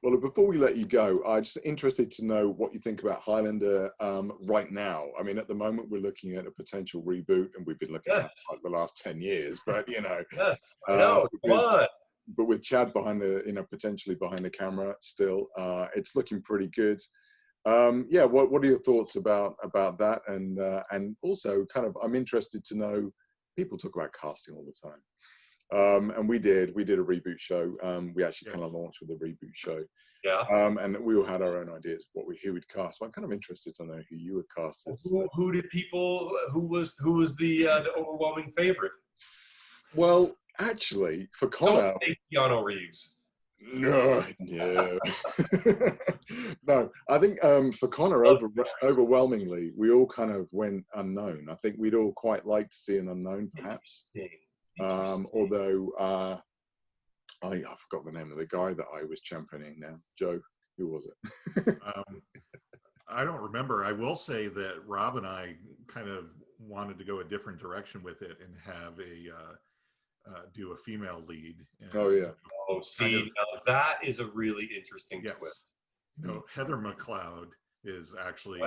Well, before we let you go, I'm just interested to know what you think about Highlander right now. I mean, at the moment, we're looking at a potential reboot, and we've been looking at like the last 10 years. But Yes, I know. Come on. But with Chad behind the, potentially behind the camera still, it's looking pretty good. What are your thoughts about that? And also, kind of, I'm interested to know. People talk about casting all the time. And we did a reboot show. We actually kind of launched with a reboot show. Yeah. And we all had our own ideas of who we'd cast. So I'm kind of interested to know who you would cast as. Who was the overwhelming favorite? Well, actually, for Connor, don't take Keanu Reeves. No. No, I think for Connor, overwhelmingly, we all kind of went unknown. I think we'd all quite like to see an unknown, perhaps. Although I forgot the name of the guy that I was championing now. Joe, who was it? I don't remember. I will say that Rob and I kind of wanted to go a different direction with it and have do a female lead. And, see, now that is a really interesting twist. Heather McLeod is actually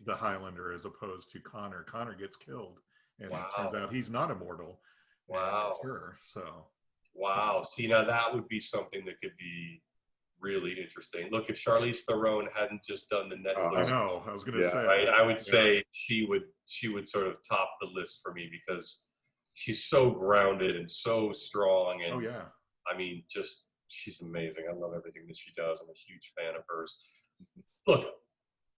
the Highlander as opposed to Connor. Connor gets killed, and it turns out he's not immortal. Wow. It's her, so. Wow. See, now that would be something that could be really interesting. Look, if Charlize Theron hadn't just done the Netflix, I know. I was going to say. Right, I would say she would sort of top the list for me because she's so grounded and so strong. And I mean, she's amazing. I love everything that she does. I'm a huge fan of hers. Look,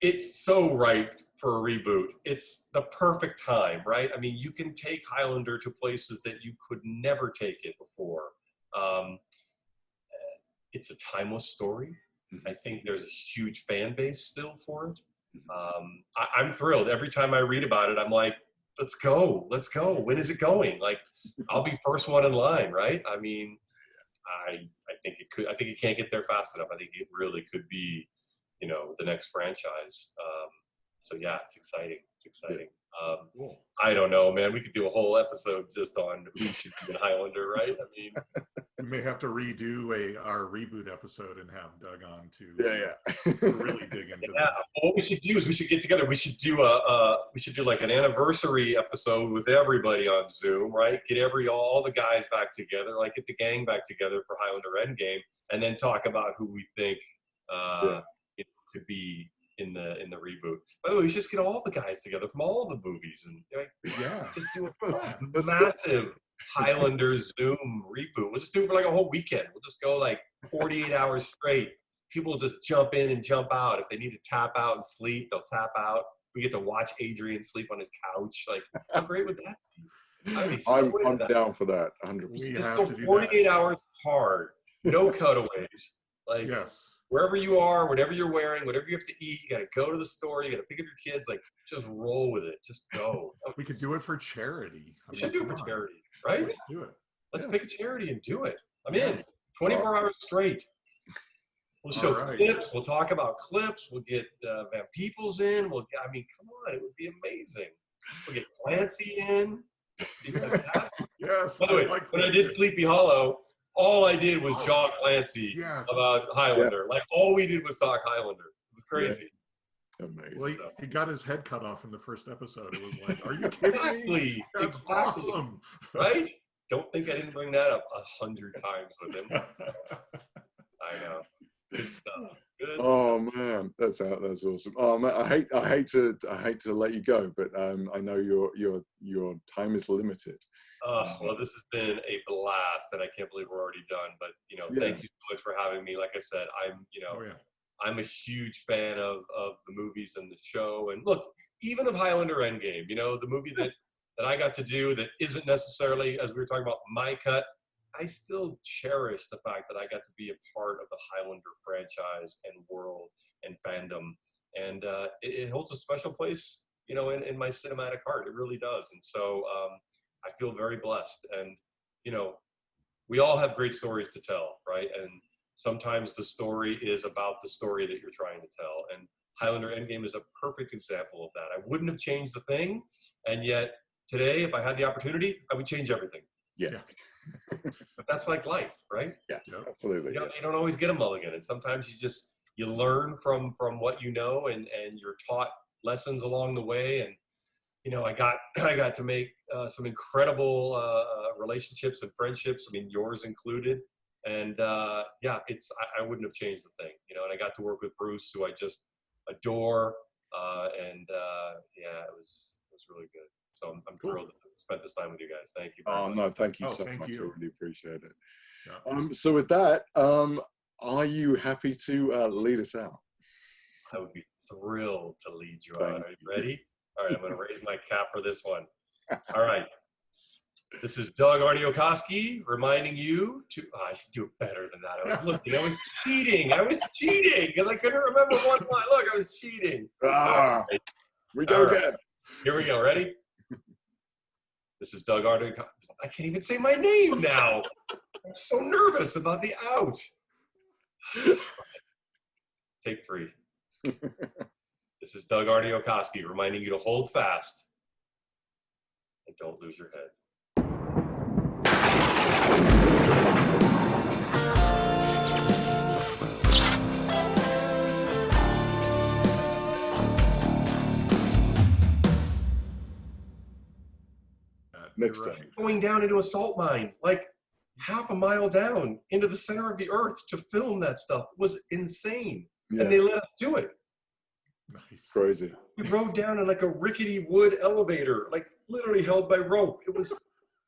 it's so ripe for a reboot. It's the perfect time, right? I mean, you can take Highlander to places that you could never take it before. It's a timeless story. I think there's a huge fan base still for it. I'm thrilled. Every time I read about it, I'm like, let's go. When is it going? Like, I'll be first one in line, right? I mean, I think it could. I think it can't get there fast enough. I think it really could be, the next franchise. So yeah, it's exciting. Cool. I don't know, man. We could do a whole episode just on who should be in Highlander, right? I mean, we may have to redo our reboot episode and have Doug on to really dig into this. What we should do is we should get together. We should do like an anniversary episode with everybody on Zoom, right? Get all the guys back together, like get the gang back together for Highlander Endgame, and then talk about who we think it could be in the reboot. By the way, we should just get all the guys together from all the movies and just do a massive Highlander Zoom reboot. We'll just do it for like a whole weekend. We'll just go like 48 hours straight. People will just jump in and jump out. If they need to tap out and sleep, they'll tap out. We get to watch Adrian sleep on his couch. Like, how great would that be? I'm down for that, 100%. Just go 48 hours hard, no cutaways. Like, wherever you are, whatever you're wearing, whatever you have to eat, you got to go to the store, you got to pick up your kids, like, just roll with it. Just go. We could do it for charity. We should do it for charity, right? Let's do it. Let's pick a charity and do it. I'm in. 24 hours straight. We'll show clips. We'll talk about clips. We'll get Van Peoples in. Come on. It would be amazing. We'll get Clancy in. Yes. By the way, when I did Sleepy Hollow, all I did was jog Clancy about Highlander. Like, all we did was talk Highlander. It was crazy. Amazing. Well, he got his head cut off in the first episode. It was like, are you kidding me? That's awesome. Right? Don't think I didn't bring that up 100 times with him. I know. Good stuff. Man, that's awesome. Oh man, I hate to let you go, but I know your time is limited. Well, this has been a blast, and I can't believe we're already done. But thank you so much for having me. Like I said, I'm a huge fan of the movies and the show, and look, even of Highlander Endgame. The movie that I got to do that isn't necessarily, as we were talking about, my cut. I still cherish the fact that I got to be a part of the Highlander franchise and world and fandom, and it holds a special place, in my cinematic heart. It really does, and so I feel very blessed. And we all have great stories to tell, right? And Sometimes the story is about the story that you're trying to tell. And Highlander Endgame is a perfect example of that. I wouldn't have changed the thing, and yet today, if I had the opportunity, I would change everything. Yeah. But that's like life, right? Yeah, Yep. absolutely. You don't always get a mulligan, and sometimes you learn from what you know, and you're taught lessons along the way. And I got to make some incredible relationships and friendships. I mean, yours included. And yeah, I wouldn't have changed the thing, And I got to work with Bruce, who I just adore, and yeah, it was really good. So I'm Cool. thrilled to spend this time with you guys. Thank you very much. No, thank you Oh, so thank much. you. I really appreciate it. Yeah. So with that, are you happy to lead us out? I would be thrilled to lead you Thank out. Are you ready? All right, I'm going to raise my cap for this one. All right. This is Doug Aarniokoski reminding you to. Oh, I should do it better than that. I was cheating because I couldn't remember one line. Look, I was cheating. Ah, Right. we go All again. Right. Here we go. Ready? This is Doug Aarniokoski. I can't even say my name now. I'm so nervous about the out. Take 3. This is Doug Aarniokoski reminding you to hold fast and don't lose your head. Next Right. time. Going down into a salt mine, like half a mile down into the center of the earth to film that stuff was insane. Yeah. And they let us do it. Nice. Crazy. We rode down in like a rickety wood elevator, like literally held by rope.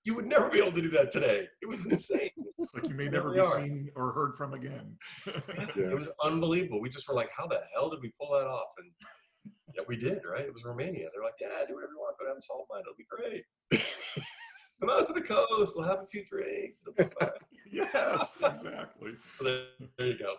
You would never be able to do that today. It was insane. Like you may There never we be are. seen or heard from again. Yeah. It was unbelievable. We just were like, how the hell did we pull that off? And yeah, we did, right? It was Romania. They're like, yeah, do whatever you want. Go down the salt mine. It'll be great. Come out to the coast. We'll have a few drinks. It'll be fine. Yes, exactly. So there you go.